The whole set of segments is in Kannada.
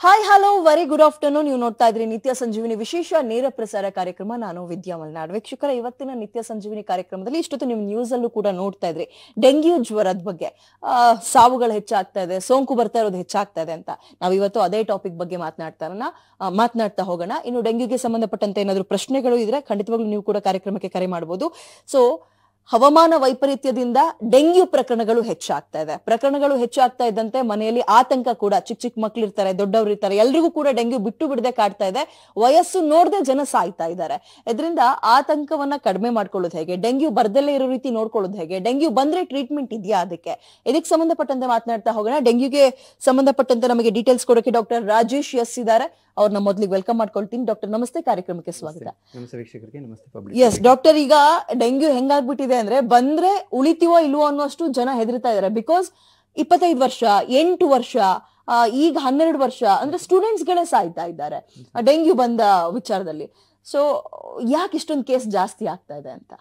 Hi hello very good afternoon. ನೀವು ನೋಡ್ತಾ ಇದ್ರಿ ನಿತ್ಯ ಸಂಜೀವಿನಿ ವಿಶೇಷ ನೇರ ಪ್ರಸಾರ ಕಾರ್ಯಕ್ರಮ. ನಾನು ವಿದ್ಯಾ ಮಲ್ನಾಡ್. ವೀಕ್ಷಕರ, ಇವತ್ತಿನ ನಿತ್ಯ ಸಂಜೀವಿನಿ ಕಾರ್ಯಕ್ರಮದಲ್ಲಿ ಇಷ್ಟೊತ್ತು ನೀವು ನ್ಯೂಸ್ ಅಲ್ಲೂ ಕೂಡ ನೋಡ್ತಾ ಇದ್ರಿ ಡೆಂಗ್ಯೂ ಜ್ವರದ ಬಗ್ಗೆ. ಸಾವುಗಳು ಹೆಚ್ಚಾಗ್ತಾ ಇದೆ, ಸೋಂಕು ಬರ್ತಾ ಇರೋದು ಹೆಚ್ಚಾಗ್ತಾ ಇದೆ ಅಂತ. ನಾವು ಇವತ್ತು ಅದೇ ಟಾಪಿಕ್ ಬಗ್ಗೆ ಮಾತನಾಡ್ತಾ ಹೋಗೋಣ. ಇನ್ನು ಡೆಂಗ್ಯೂಗೆ ಸಂಬಂಧಪಟ್ಟಂತೆ ಏನಾದ್ರು ಪ್ರಶ್ನೆಗಳು ಇದ್ರೆ ಖಂಡಿತವಾಗ್ಲೂ ನೀವು ಕೂಡ ಕಾರ್ಯಕ್ರಮಕ್ಕೆ ಕರೆ ಮಾಡಬಹುದು. ಸೊ ಹವಾಮಾನ ವೈಪರೀತ್ಯದಿಂದ ಡೆಂಗ್ಯೂ ಪ್ರಕರಣಗಳು ಹೆಚ್ಚಾಗ್ತಾ ಇದ್ದಂತೆ ಮನೆಯಲ್ಲಿ ಆತಂಕ ಕೂಡ. ಚಿಕ್ಕ ಮಕ್ಳು ಇರ್ತಾರೆ, ದೊಡ್ಡವರು ಇರ್ತಾರೆ, ಎಲ್ರಿಗೂ ಕೂಡ ಡೆಂಗ್ಯೂ ಬಿಟ್ಟು ಬಿಡದೆ ಕಾಡ್ತಾ ಇದೆ. ವಯಸ್ಸು ನೋಡದೆ ಜನ ಸಾಯ್ತಾ ಇದ್ದಾರೆ. ಇದರಿಂದ ಆತಂಕವನ್ನ ಕಡಿಮೆ ಮಾಡ್ಕೊಳ್ಳೋದು ಹೇಗೆ, ಡೆಂಗ್ಯೂ ಬರ್ದಲ್ಲೇ ಇರೋ ರೀತಿ ನೋಡ್ಕೊಳ್ಳೋದು ಹೇಗೆ, ಡೆಂಗ್ಯೂ ಬಂದ್ರೆ ಟ್ರೀಟ್ಮೆಂಟ್ ಇದೆಯಾ, ಇದಕ್ಕೆ ಸಂಬಂಧಪಟ್ಟಂತೆ ಮಾತನಾಡ್ತಾ ಹೋಗೋಣ. ಡೆಂಗ್ಯೂಗೆ ಸಂಬಂಧಪಟ್ಟಂತೆ ನಮಗೆ ಡೀಟೇಲ್ಸ್ ಕೊಡೋಕೆ ಡಾಕ್ಟರ್ ರಾಜೇಶ್ ಎಸ್ ಇದ್ದಾರೆ. ಅವ್ರನ್ನ ಮೊದಲಿಗೆ ವೆಲ್ಕಮ್ ಮಾಡ್ಕೊಳ್ತೀನಿ. ಡಾಕ್ಟರ್ ನಮಸ್ತೆ, ಕಾರ್ಯಕ್ರಮಕ್ಕೆ ಸ್ವಾಗತ. ಎಸ್ ಡಾಕ್ಟರ್, ಈಗ ಡೆಂಗ್ಯೂ ಹೆಂಗಾಗ್ಬಿಟ್ಟಿದೆ ಅಂದ್ರೆ ಬಂದ್ರೆ ಉಳಿತೀವೋ ಇಲ್ವೋ ಅನ್ನೋಷ್ಟು ಜನ ಹೆದರ್ತಾ ಇದಾರೆ. ಬಿಕಾಸ್ 25 ವರ್ಷ, 8 ವರ್ಷ, ಈಗ 12 ವರ್ಷ ಅಂದ್ರೆ ಸ್ಟೂಡೆಂಟ್ಸ್ ಗಳೇ ಸಾಯ್ತಾ ಇದ್ದಾರೆ ಡೆಂಗ್ಯೂ ಬಂದ ವಿಚಾರದಲ್ಲಿ. ಸೊ ಯಾಕೆ ಇಷ್ಟೊಂದು ಕೇಸ್ ಜಾಸ್ತಿ ಆಗ್ತಾ ಇದೆ ಅಂತ?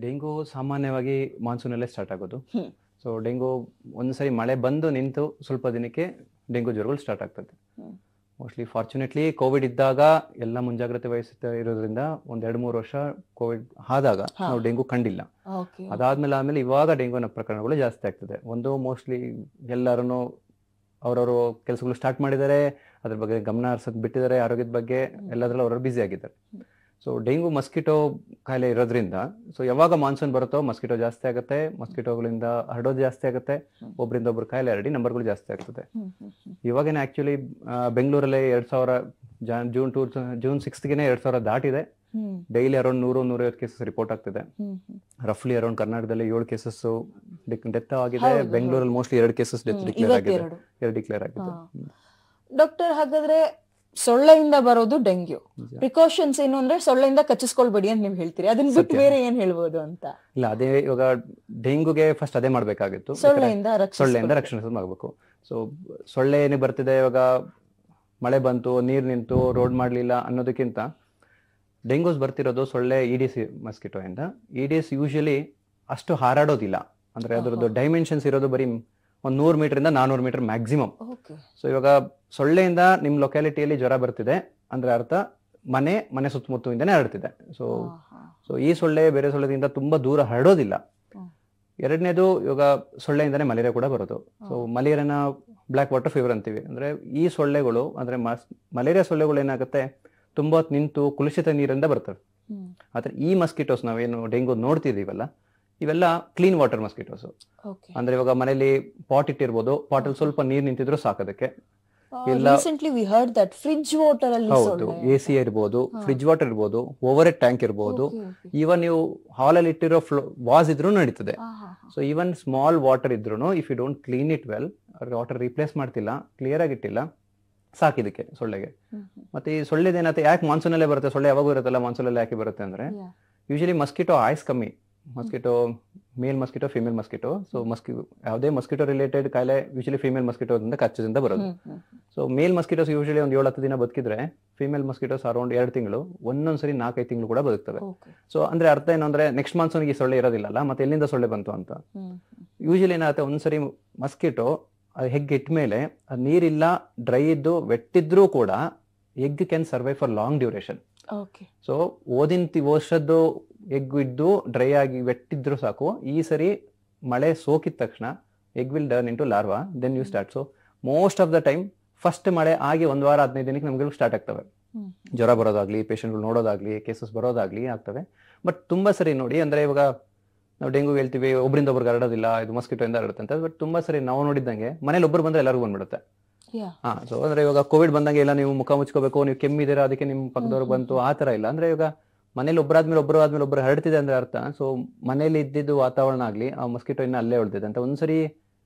ಡೆಂಗು ಸಾಮಾನ್ಯವಾಗಿ ಮಾನ್ಸೂನ್ ಅಲ್ಲೇ ಸ್ಟಾರ್ಟ್ ಆಗೋದು. ಸೊ ಡೆಂಗು ಒಂದ್ಸರಿ ಮಳೆ ಬಂದು ನಿಂತು ಸ್ವಲ್ಪ ದಿನಕ್ಕೆ ಡೆಂಗು ಜ್ವರಗಳು ಸ್ಟಾರ್ಟ್ ಆಗ್ತದೆ. ಮೋಸ್ಟ್ಲಿ ಫಾರ್ಚುನೇಟ್ಲಿ ಕೋವಿಡ್ ಇದ್ದಾಗ ಎಲ್ಲ ಮುಂಜಾಗ್ರತೆ ವಹಿಸ್ತಾ ಇರೋದ್ರಿಂದ 1-2-3 ವರ್ಷ ಕೋವಿಡ್ ಆದಾಗ ನಾವು ಡೆಂಗು ಕಂಡಿಲ್ಲ. ಆಮೇಲೆ ಇವಾಗ ಡೆಂಗುನ ಪ್ರಕರಣಗಳು ಜಾಸ್ತಿ ಆಗ್ತದೆ. ಒಂದು ಮೋಸ್ಟ್ಲಿ ಎಲ್ಲರೂ ಅವ್ರವ್ರ ಕೆಲಸಗಳು ಸ್ಟಾರ್ಟ್ ಮಾಡಿದ್ದಾರೆ, ಅದ್ರ ಬಗ್ಗೆ ಗಮನ ಹರಿಸೋದು ಬಿಟ್ಟಿದ್ದಾರೆ, ಆರೋಗ್ಯದ ಬಗ್ಗೆ ಎಲ್ಲದ್ರಲ್ಲೂ ಅವ್ರವ್ರು ಬ್ಯುಸಿ ಆಗಿದ್ದಾರೆ. ಸೊ ಡೆಂಗು ಮಸ್ಕಿಟೋ ಕಾಯಿಲೆ ಇರೋದ್ರಿಂದ ಸೊ ಯಾವಾಗ ಮಾನ್ಸೂನ್ ಬರುತ್ತೋ ಮಸ್ಕಿಟೋ ಜಾಸ್ತಿ ಆಗುತ್ತೆ, ಮಸ್ಕಿಟೋಗಳಿಂದ ಹರಡೋದು ಜಾಸ್ತಿ ಆಗುತ್ತೆ, ಒಬ್ಬರಿಂದ ಒಬ್ರು ಕಾಯಿಲೆ ಹರಡಿ ನಂಬರ್ಗಳು ಜಾಸ್ತಿ ಆಗ್ತದೆ. ಇವಾಗೇನೆ ಆಕ್ಚುಲಿ ಬೆಂಗಳೂರಲ್ಲಿ ಜೂನ್ 6ಗೆ 2000 ದಾಟಿದೆ. ಡೈಲಿ ಅರೌಂಡ್ 100-150 ಕೇಸಸ್ ರಿಪೋರ್ಟ್ ಆಗ್ತಿದೆ. ರಫ್ಲಿ ಅರೌಂಡ್ ಕರ್ನಾಟಕದಲ್ಲಿ 7 ಕೇಸಸ್ ಡೆತ್ ಆಗಿದೆ. ಬೆಂಗಳೂರಲ್ಲಿ ಮೋಸ್ಟ್ಲಿ 2 ಕೇಸಸ್ ಡಿಕ್ಲೇರ್ ಆಗಿದೆ. ಡಾಕ್ಟರ್, ಹಾಗಾದ್ರೆ ಸೊಳ್ಳೆಯಿಂದ ಬರೋದು ಡೆಂಗ್ಯೂ, ಪ್ರಿಕಾಷನ್ಸ್ ಏನು ಅಂದ್ರೆ ಸೊಳ್ಳೆಯಿಂದ ಕಚ್ಚಿಸ್ಕೊಳ್ಬೇಡಿ ಅಂತ ನೀವು ಹೇಳ್ತೀರಿ, ಅದನ್ನ ಬಿಟ್ಟು ಬೇರೆ ಏನ್ ಹೇಳ್ಬೋದು ಅಂತ? ಇಲ್ಲ, ಅದೇ ಇವಾಗ ಡೆಂಗುಗೆ ಫಸ್ಟ್ ಅದೇ ಮಾಡ್ಬೇಕಾಗಿತ್ತು, ಸೊಳ್ಳೆಯಿಂದ ರಕ್ಷಣೆ ಮಾಡ್ಬೇಕು. ಸೊ ಸೊಳ್ಳೆ ಏನೇ ಬರ್ತಿದೆ, ಇವಾಗ ಮಳೆ ಬಂತು, ನೀರ್ ನಿಂತು, ರೋಡ್ ಮಾಡ್ಲಿಲ್ಲ ಅನ್ನೋದಕ್ಕಿಂತ ಡೆಂಗೂಸ್ ಬರ್ತಿರೋದು ಸೊಳ್ಳೆ ಇಡಿಸ್ ಮಸ್ಕಿಟೋ ಇಂದ. ಇಡಿಸ್ ಯೂಶಲಿ ಅಷ್ಟು ಹಾರಾಡೋದಿಲ್ಲ, ಅಂದ್ರೆ ಅದ್ರದ್ದು ಡೈಮೆನ್ಷನ್ಸ್ ಇರೋದು ಬರೀ 100 ಮೀಟರ್ 400 ಮೀಟರ್ ಮ್ಯಾಕ್ಸಿಮಮ್. ಸೊ ಇವಾಗ ಸೊಳ್ಳೆಯಿಂದ ನಿಮ್ ಲೊಕ್ಯಾಲಿಟಿಯಲ್ಲಿ ಜ್ವರ ಬರ್ತಿದೆ ಅಂದ್ರೆ ಅರ್ಥ ಮನೆ ಸುತ್ತಮುತ್ತಲಿಂದನೇ ಹರಡ್ತಿದೆ. ಸೊ ಈ ಸೊಳ್ಳೆ ಬೇರೆ ಸೊಳ್ಳೆದಿಂದ ತುಂಬಾ ದೂರ ಹರಡೋದಿಲ್ಲ. ಎರಡನೇದು, ಇವಾಗ ಸೊಳ್ಳೆಯಿಂದಾನೇ ಮಲೇರಿಯಾ ಕೂಡ ಬರೋದು. ಸೊ ಮಲೇರಿಯಾನ ಬ್ಲಾಕ್ ವಾಟರ್ ಫೀವರ್ ಅಂತೀವಿ. ಅಂದ್ರೆ ಈ ಸೊಳ್ಳೆಗಳು ಅಂದ್ರೆ ಮಲೇರಿಯಾ ಸೊಳ್ಳೆಗಳು ಏನಾಗುತ್ತೆ, ತುಂಬಾ ಹೊತ್ತು ನಿಂತು ಕುಲುಷಿತ ನೀರಿಂದ ಬರ್ತವೆ. ಆದ್ರೆ ಈ ಮಸ್ಕಿಟೋಸ್ ನಾವೇನು ಡೆಂಗು ನೋಡ್ತಿದೀವಲ್ಲ, ಇವೆಲ್ಲ ಕ್ಲೀನ್ ವಾಟರ್ ಮಸ್ಕಿಟೋಸ್. ಅಂದ್ರೆ ಇವಾಗ ಮನೇಲಿ ಪಾಟ್ ಇಟ್ಟಿರ್ಬೋದು, ಪಾಟ್ ಅಲ್ಲಿ ಸ್ವಲ್ಪ ನೀರ್ ನಿಂತಿದ್ರು ಸಾಕೋದಕ್ಕೆ. ಹೌದು, AC ಇರ್ಬೋದು, ಫ್ರಿಡ್ಜ್ ವಾಟರ್ ಇರ್ಬೋದು, ಓವರ್ ಹೆಡ್ ಟ್ಯಾಂಕ್ ಇರ್ಬೋದು, ಈವನ್ ನೀವು ಹಾಲ್ ಅಲ್ಲಿ ಇಟ್ಟಿರೋ ವಾಸ್ ಇದ್ರೂ ನಡೀತದೆ. ಸೊ ಈವನ್ ಸ್ಮಾಲ್ ವಾಟರ್ ಇದ್ರು if you don't clean it well, water replace ಮಾಡ್ತಿಲ್ಲ, ಕ್ಲಿಯರ್ ಆಗಿಟ್ಟಿಲ್ಲ, ಸಾಕಿದಕ್ಕೆ ಸೊಳ್ಳೆಗೆ. ಮತ್ತೆ ಈ ಸೊಳ್ಳೆದೇನತ್ತೆ, ಯಾಕೆ ಮಾನ್ಸೂನ್ ಅಲ್ಲೇ ಬರುತ್ತೆ, ಸೊಳ್ಳೆ ಯಾವಾಗೂ ಇರುತ್ತಲ್ಲ, ಮಾನ್ಸೂನ್ ಅಲ್ಲಿ ಯಾಕೆ ಬರುತ್ತೆ ಅಂದ್ರೆ ಯೂಶಲಿ ಮಸ್ಕಿಟೋ ಆಯ್ಸ್ ಕಮ್ಮಿ. ಮಸ್ಕಿಟೋ ಮೇಲ್ ಮಸ್ಕಿಟೋ, ಫಿಮೇಲ್ ಮಸ್ಕಿಟೋ. ಸೊ ಯಾವುದೇ ಮಸ್ಕಿಟೋ ರಿಲೇಟೆಡ್ ಕಾಯಿಲೆ ಯೂಶಲಿ ಫಿಮೇಲ್ ಮಸ್ಕಿಟೋದಿಂದ ಕಚ್ಚದಿಂದ ಬರೋದು. ಸೊ ಮೇಲ್ ಮಸ್ಕಿಟೋಸ್ ಯೂಶಲಿ 7-10 ದಿನ ಬದುಕಿದ್ರೆ, ಫಿಮೇಲ್ ಮಸ್ಕಿಟೋಸ್ ಅರೌಂಡ್ 2 ತಿಂಗಳು, ಒಂದೊಂದ್ಸರಿ 4-5 ತಿಂಗಳು ಕೂಡ ಬದುಕ್ತವೆ. ಸೊ ಅಂದ್ರೆ ಅರ್ಥ ಏನು ಅಂದ್ರೆ ನೆಕ್ಸ್ಟ್ ಮಾನ್ಸೂನ್ಗೆ ಸೊಳ್ಳೆ ಇರೋದಿಲ್ಲ, ಮತ್ತೆ ಎಲ್ಲಿಂದ ಸೊಳ್ಳೆ ಬಂತು ಅಂತ. ಯೂಶಲಿ ಏನಾಗುತ್ತೆ, ಒಂದ್ಸರಿ ಮಸ್ಕಿಟೋ ಹೆಗ್ ಇಟ್ಮೇಲೆ ನೀರಿಲ್ಲ, ಡ್ರೈ ಇದ್ದು ವೆಟ್ಟಿದ್ರೂ ಕೂಡ egg can survive for long duration. So ವರ್ಷದ್ದು ಎಗ್ ಇದ್ದು ಡ್ರೈ ಆಗಿ ವೆಟ್ಟಿದ್ರು ಸಾಕು. ಈ ಸರಿ ಮಳೆ ಸೋಕಿದ ತಕ್ಷಣ egg will turn into larva, then you start. So most of the time first ಮಳೆ ಆಗಿ 1 ವಾರ 15 ದಿನಕ್ಕೆ ನಮ್ಗೆ ಸ್ಟಾರ್ಟ್ ಆಗ್ತವೆ. ಜ್ವರ ಬರೋದಾಗ್ಲಿ, ಪೇಷಂಟ್ಗಳು ನೋಡೋದಾಗ್ಲಿ, ಕೇಸಸ್ ಬರೋದಾಗ್ಲಿ ಆಗ್ತವೆ. ಬಟ್ ತುಂಬಾ ಸರಿ ನೋಡಿ, ಅಂದ್ರೆ ಇವಾಗ ನಾವು ಡೆಂಗು ಹೇಳ್ತೀವಿ ಒಬ್ಬರಿಂದ ಒಬ್ರಿಗೆ ಹರಡೋದಿಲ್ಲ, ಇದು ಮಸ್ಕಿಟೋ ಇಂದ ಹರಡುತ್ತೆ ಅಂತ. ಬಟ್ ತುಂಬಾ ಸರಿ ನಾವು ನೋಡಿದಂಗೆ ಮನೇಲಿ ಒಬ್ಬರು ಬಂದ್ರೆ ಎಲ್ಲರಿಗೂ ಬಂದ್ಬಿಡುತ್ತೆ. ಸೊ ಅಂದ್ರೆ ಇವಾಗ ಕೋವಿಡ್ ಬಂದಂಗೆ ಎಲ್ಲ ನೀವು ಮುಖ ಮುಚ್ಕೋಬೇಕು, ನೀವು ಕೆಮ್ಮಿದ್ದೀರಾ ಅದಕ್ಕೆ ನಿಮ್ ಪಕ್ಕದವ್ರಿಗೆ ಬಂತು, ಆ ತರ ಇಲ್ಲ. ಅಂದ್ರೆ ಇವಾಗ ಮನೇಲಿ ಒಬ್ಬರಾದ್ಮೇಲೆ ಒಬ್ಬರು ಹರಡ್ತಿದೆ ಅಂದ್ರೆ ಅರ್ಥ, ಸೊ ಮನೇಲಿ ಇದ್ದಿದ್ದು ವಾತಾವರಣ ಆಗ್ಲಿ, ಆ ಮಸ್ಕಿಟೋ ಇನ್ನ ಅಲ್ಲೇ ಉಳಿದಿದೆ ಅಂತ. ಒಂದ್ಸರಿ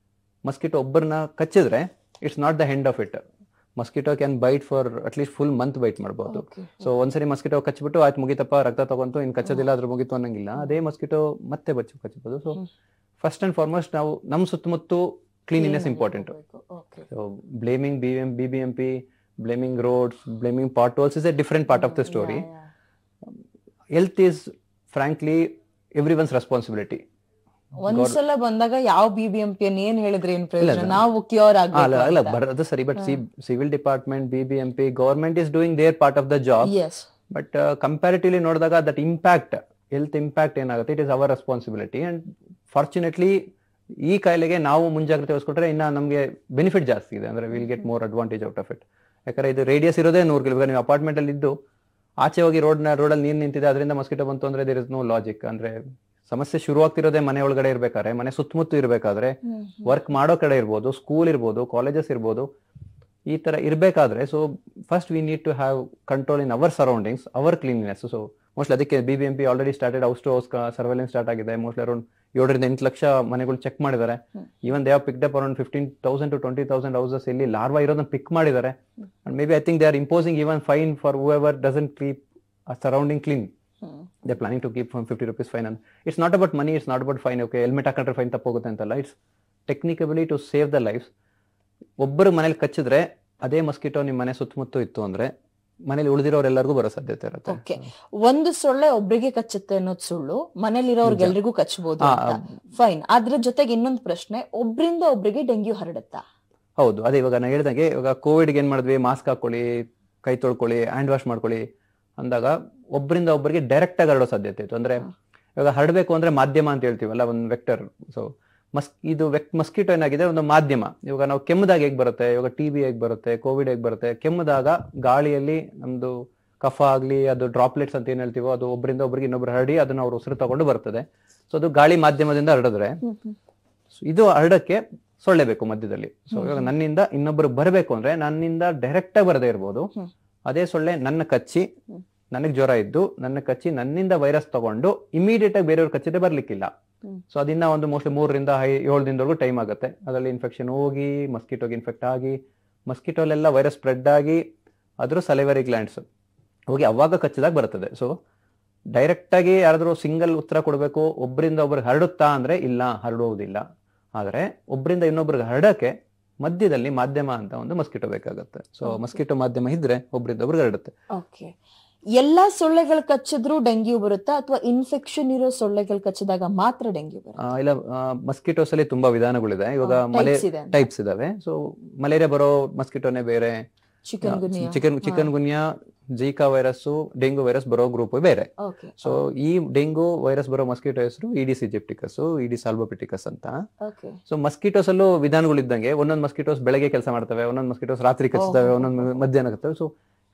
ಮಸ್ಕಿಟೋ ಒಬ್ಬರನ್ನ ಕಚ್ಚಿದ್ರೆ it's not the end of it. Mosquito can bite for at least full month bite ಮಾಡಬಹುದು. ಸೊ ಒಂದ್ಸರಿ ಮಸ್ಕಿಟೋ ಕಚ್ಬಿಟ್ಟು ಆಯ್ತು ಮುಗಿತಪ್ಪ, ರಕ್ತ ತಗೊಂತು, ಇನ್ ಕಚ್ಚೋದಿಲ್ಲ, ಅದ್ರ ಮುಗಿತು ಅನ್ನಂಗಿಲ್ಲ. ಅದೇ ಮಸ್ಕಿಟೋ ಮತ್ತೆ ಕಚ್ಚಬಹುದು. ಸೊ ಫಸ್ಟ್ ಅಂಡ್ ಫಾರ್ಮೋಸ್ಟ್ ನಾವು ನಮ್ ಸುತ್ತಮುತ್ತ cleanliness important. So blaming BBMP, blaming roads, blaming potholes is a different part of the story. Health is frankly everyone's responsibility. ಒಂದ್ಸಲ ಬಂದಾಗ ಯಾವ BBMP ಏನ್ ಹೇಳಿದ್ರೆ ಏನ್ ಪ್ರಯೋಜನ, ನಾವು ಕ್ಯೂರ್ ಅಲ್ಲ ಬರೋದು ಸರಿ, but civil department, BBMP, government is doing their part of the job. But comparatively ನೋಡಿದಾಗ ದಟ್ ಇಂಪ್ಯಾಕ್ಟ್, ಹೆಲ್ತ್ ಇಂಪ್ಯಾಕ್ಟ್ ಏನಾಗುತ್ತೆ, it is our responsibility. And fortunately ಈ ಕಾಯಿಲೆಗೆ ನಾವು ಮುಂಜಾಗ್ರತೆ ವಹಿಸ್ಕೊಟ್ರೆ ಇನ್ನ ನಮಗೆ ಬೆನಿಫಿಟ್ ಜಾಸ್ತಿ ಇದೆ, ಅಂದ್ರೆ will get more advantage out of it. ಯಾಕಂದ್ರೆ ಇದು ರೇಡಿಯಸ್ ಇರೋದೇ 100 ಕಿಲೋಮೀಟರ್. ನೀವು ಅಪಾರ್ಟ್ಮೆಂಟ್ ಅಲ್ಲಿ ಇದ್ದು ಆಚೆ ಹೋಗಿ ರೋಡಲ್ಲಿ ನೀರು ನಿಂತಿದೆ, ಅದರಿಂದ ಮಸ್ಕಿಟೋ ಬಂತು ಅಂದ್ರೆ ದೇರ್ ಇಸ್ ನೋ ಲಾಜಿಕ್. ಅಂದ್ರೆ ಸಮಸ್ಯೆ ಶುರುವಾಗ್ತಿರೋದೇ ಮನೆ ಒಳಗಡೆ ಇರ್ಬೇಕಾದ್ರೆ, ಮನೆ ಸುತ್ತಮುತ್ತ ಇರ್ಬೇಕಾದ್ರೆ, ವರ್ಕ್ ಮಾಡೋ ಕಡೆ ಇರ್ಬೋದು, ಸ್ಕೂಲ್ ಇರ್ಬೋದು, ಕಾಲೇಜಸ್ ಇರ್ಬೋದು, ಈ ತರ ಇರ್ಬೇಕಾದ್ರೆ, so first we need to have control in our surroundings, our cleanness. So mostly ಅದಕ್ಕೆ BBMP already started house to house surveillance start ಆಗಿದೆ. ಮೋಸ್ಟ್ಲಿ ಅರೌಂಡ್ 7 ರಿಂದ 8 ಲಕ್ಷ ಮನೆಗಳು ಚೆಕ್ ಮಾಡಿದ್ದಾರೆ. Even they have picked up around 15,000 to 20,000 houses ಇಲ್ಲಿ ಲಾರ್ವಾ ಇರೋದನ್ನ ಪಿಕ್ ಮಾಡಿದ್ದಾರೆ. And maybe I think they are imposing even fine for whoever doesn't keep a surrounding clean. They're planning to keep from 50 rupees fine. And it's not about money, it's not about fine. Okay, helmet ಹಾಕೊಂಡ್ರೆ ಫೈನ್ ತಪ್ಪೋಗುತ್ತೆ ಅಂತಲ್ಲ, it's technically to save the life. ಒಬ್ಬರು ಮನೇಲಿ ಕಚ್ಚಿದ್ರೆ ಅದೇ ಮಸ್ಕಿಟೋ ನಿಮ್ಮ ಮನೆ ಸುತ್ತಮುತ್ತ ಇತ್ತು ಅಂದ್ರೆ ಮನೇಲಿ ಉಳಿದಿರೋರೆಲ್ಲರಿಗೂ ಬರೋ ಸಾಧ್ಯತೆ ಇರುತ್ತೆ. ಓಕೆ, ಒಂದು ಸೊಳ್ಳೆ ಒಬ್ಬರಿಗೆ ಕಚ್ಚುತ್ತೆ ಅನ್ನೋದು ಸುಳ್ಳು, ಮನೇಲಿರೋರ್ಗೆಲ್ರಿಗೂ ಕಚ್ಚಬಹುದು, ಫೈನ್. ಅದ್ರ ಜೊತೆಗೆ ಇನ್ನೊಂದು ಪ್ರಶ್ನೆ, ಒಬ್ರಿಂದ ಒಬ್ರಿಗೆ ಡೆಂಗ್ಯೂ ಹರಡುತ್ತಾ? ಹೌದು, ಅದೇ ಇವಾಗ ನಾನು ಹೇಳ್ದಂಗೆ, ಇವಾಗ ಕೋವಿಡ್ಗೆ ಏನ್ ಮಾಡಿದ್ವಿ, ಮಾಸ್ಕ್ ಹಾಕೊಳ್ಳಿ, ಕೈ ತೊಳ್ಕೊಳ್ಳಿ, ಹ್ಯಾಂಡ್ ವಾಶ್ ಮಾಡ್ಕೊಳ್ಳಿ ಅಂದಾಗ ಒಬ್ಬರಿಂದ ಒಬ್ಬರಿಗೆ ಡೈರೆಕ್ಟ್ ಆಗಿ ಹರಡೋ ಸಾಧ್ಯತೆ ಇತ್ತು. ಅಂದ್ರೆ ಇವಾಗ ಹರಡಬೇಕು ಅಂದ್ರೆ ಮಾಧ್ಯಮ ಅಂತ ಹೇಳ್ತೀವಲ್ಲ, ಒಂದು ವೆಕ್ಟರ್. ಸೊ ಇದು ಮಸ್ಕಿಟೋ ಏನಾಗಿದೆ, ಒಂದು ಮಾಧ್ಯಮ. ಇವಾಗ ನಾವು ಕೆಮ್ಮದಾಗ ಹೇಗ್ ಬರುತ್ತೆ, ಇವಾಗ TB ಹೇಗ್ ಬರುತ್ತೆ, ಕೋವಿಡ್ ಹೇಗ್ ಬರುತ್ತೆ, ಕೆಮ್ಮದಾಗ ಗಾಳಿಯಲ್ಲಿ ನಮ್ದು ಕಫ ಆಗ್ಲಿ, ಅದು ಡ್ರಾಪ್ಲೆಟ್ಸ್ ಅಂತ ಏನ್ ಹೇಳ್ತೀವೋ, ಅದು ಒಬ್ಬರಿಂದ ಒಬ್ಬರಿಗೆ ಇನ್ನೊಬ್ರು ಹರಡಿ ಅದನ್ನ ಅವ್ರು ಉಸಿರು ತಗೊಂಡು ಬರ್ತದೆ. ಸೊ ಅದು ಗಾಳಿ ಮಾಧ್ಯಮದಿಂದ ಹರಡಿದ್ರೆ, ಇದು ಹರಡಕ್ಕೆ ಸೊಳ್ಳೆ ಬೇಕು ಮಧ್ಯದಲ್ಲಿ. ಸೊ ಇವಾಗ ನನ್ನಿಂದ ಇನ್ನೊಬ್ರು ಬರಬೇಕು ಅಂದ್ರೆ ನನ್ನಿಂದ ಡೈರೆಕ್ಟ್ ಆಗಿ ಬರದೇ ಇರ್ಬೋದು, ಅದೇ ಸೊಳ್ಳೆ ನನ್ನ ಕಚ್ಚಿ, ನನಗ್ ಜ್ವರ ಇದ್ದು ನನ್ನ ಕಚ್ಚಿ ನನ್ನಿಂದ ವೈರಸ್ ತಗೊಂಡು ಇಮಿಡಿಯೇಟ್ ಆಗಿ ಬೇರೆಯವ್ರು ಕಚ್ಚಿದ್ರೆ ಬರ್ಲಿಕ್ಕಿಲ್ಲ. ಸೊ ಅದನ್ನ ಒಂದು ಮೋಸ್ಟ್ಲಿ 3 ರಿಂದ 7 ದಿನದವರೆಗೂ ಟೈಮ್ ಆಗುತ್ತೆ. ಅದರಲ್ಲಿ ಇನ್ಫೆಕ್ಷನ್ ಹೋಗಿ ಮಸ್ಕಿಟೋಗೆ ಇನ್ಫೆಕ್ಟ್ ಆಗಿ, ಮಸ್ಕಿಟೋಲೆಲ್ಲ ವೈರಸ್ ಸ್ಪ್ರೆಡ್ ಆಗಿ ಅದ್ರ ಸಲಿವರಿ ಗ್ಲ್ಯಾಂಡ್ಸ್ ಹೋಗಿ ಅವಾಗ ಕಚ್ಚಿದಾಗ ಬರ್ತದೆ. ಸೊ ಡೈರೆಕ್ಟ್ ಆಗಿ ಯಾರಾದ್ರೂ ಸಿಂಗಲ್ ಉತ್ತರ ಕೊಡಬೇಕು, ಒಬ್ಬರಿಂದ ಒಬ್ರಿಗೆ ಹರಡುತ್ತಾ ಅಂದ್ರೆ ಇಲ್ಲ, ಹರಡುವುದಿಲ್ಲ. ಆದ್ರೆ ಒಬ್ಬರಿಂದ ಇನ್ನೊಬ್ರಿಗೆ ಹರಡಕ್ಕೆ ಮಧ್ಯದಲ್ಲಿ ಮಾಧ್ಯಮ ಅಂತ ಒಂದು ಮಸ್ಕಿಟೋ ಬೇಕಾಗುತ್ತೆ. ಸೊ ಮಸ್ಕಿಟೋ ಮಾಧ್ಯಮ ಇದ್ರೆ ಒಬ್ಬರಿಂದ ಒಬ್ರಿಗೆ ಹರಡುತ್ತೆ. ಓಕೆ, ಎಲ್ಲಾ ಸೊಳ್ಳೆಗಳು ಕಚ್ಚಿದ್ರು ಡೆಂಗ್ಯೂ ಬರುತ್ತಾ, ಅಥವಾ ಇನ್ಫೆಕ್ಷನ್ ಇರೋ ಸೊಳ್ಳೆಗಳು ಕಚ್ಚಿದಾಗ ಮಾತ್ರ ಡೆಂಗ್ಯೂ ಬರುತ್ತಾ? ಇಲ್ಲ, ಮಸ್ಕಿಟೋಸ್ ಅಲ್ಲಿ ತುಂಬಾ ವಿಧಾನಗಳಿದೆ. ಇವಾಗ ಟೈಪ್ಸ್ ಇದಾವೆ. ಸೊ ಮಲೇರಿಯಾ ಬರೋ ಮಸ್ಕಿಟೋನೇ ಬೇರೆ, chikungunya, Zika virus, dengue virus ಬರೋ ಗ್ರೂಪ್ ಬೇರೆ. ಸೊ ಈ ಡೆಂಗು ವೈರಸ್ ಬರೋ ಮಸ್ಕಿಟೋ ಹೆಸರು ಈಡಿಸ್ ಈಜಿಪ್ಟಿಕಸ್, ಈಡಿಸ್ ಆಲ್ಬೋಪಿಟಿಕಸ್ ಅಂತ. ಸೊ ಮಸ್ಕಿಟೋಸ್ ಅಲ್ಲೂ ವಿಧಾನಗಳಿದ್ದಂಗೆ, ಒಂದೊಂದು ಮಸ್ಕಿಟೋಸ್ ಬೆಳಗ್ಗೆ ಕೆಲಸ ಮಾಡ್ತವೆ, ಒಂದೊಂದು ಮಸ್ಕಿಟೋಸ್ ರಾತ್ರಿ ಕಚ್ತವೆ, ಒಂದೊಂದು ಮಧ್ಯಾಹ್ನ ಕಚ್ತವೆ. ಸೊ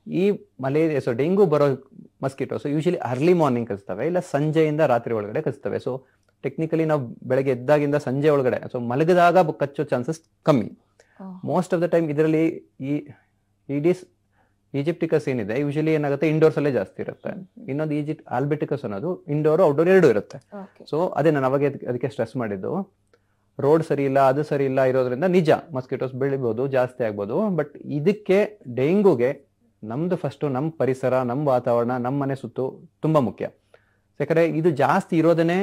ಈ ಮಲೇರಿಯಾ, ಸೊ ಡೆಂಗು ಬರೋ ಮಸ್ಕಿಟೋಸ್ ಯೂಶಲಿ ಅರ್ಲಿ ಮಾರ್ನಿಂಗ್ ಕಚ್ತವೆ, ಇಲ್ಲ ಸಂಜೆಯಿಂದ ರಾತ್ರಿ ಒಳಗಡೆ ಕಚ್ತವೆ. ಸೊ ಟೆಕ್ನಿಕಲಿ ನಾವು ಬೆಳಗ್ಗೆ ಎದ್ದಾಗಿಂದ ಸಂಜೆ ಒಳಗಡೆ, ಸೊ ಮಲಗಿದಾಗ ಕಚ್ಚೋ ಚಾನ್ಸಸ್ ಕಮ್ಮಿ. ಮೋಸ್ಟ್ ಆಫ್ ದ ಟೈಮ್ ಇದರಲ್ಲಿ ಈ ಈಡಿಸ್ ಈಜಿಪ್ಟಿಕಸ್ ಏನಿದೆ ಯೂಶಲಿ ಏನಾಗುತ್ತೆ, ಇಂಡೋರ್ಸ್ ಅಲ್ಲೇ ಜಾಸ್ತಿ ಇರುತ್ತೆ. ಇನ್ನೊಂದು ಆಲ್ಬಿಟಿಕಸ್ ಅನ್ನೋದು ಇಂಡೋರ್ ಔಟ್ಡೋರ್ ಎರಡೂ ಇರುತ್ತೆ. ಸೊ ಅದೇ ನಾನು ಅವಾಗ ಅದಕ್ಕೆ ಸ್ಟ್ರೆಸ್ ಮಾಡಿದ್ದು, ರೋಡ್ ಸರಿ ಇಲ್ಲ, ಅದು ಸರಿ ಇಲ್ಲ ಇರೋದ್ರಿಂದ ನಿಜ ಮಸ್ಕಿಟೋಸ್ ಬೆಳಿಬಹುದು, ಜಾಸ್ತಿ ಆಗ್ಬೋದು. ಬಟ್ ಇದಕ್ಕೆ ಡೆಂಗುಗೆ ನಮ್ದು ಫಸ್ಟ್ ನಮ್ಮ ಪರಿಸರ, ನಮ್ಮ ವಾತಾವರಣ, ನಮ್ಮ ಮನೆ ಸುತ್ತು ತುಂಬಾ ಮುಖ್ಯ. ಯಾಕಂದ್ರೆ ಇದು ಜಾಸ್ತಿ ಇರೋದನ್ನೇ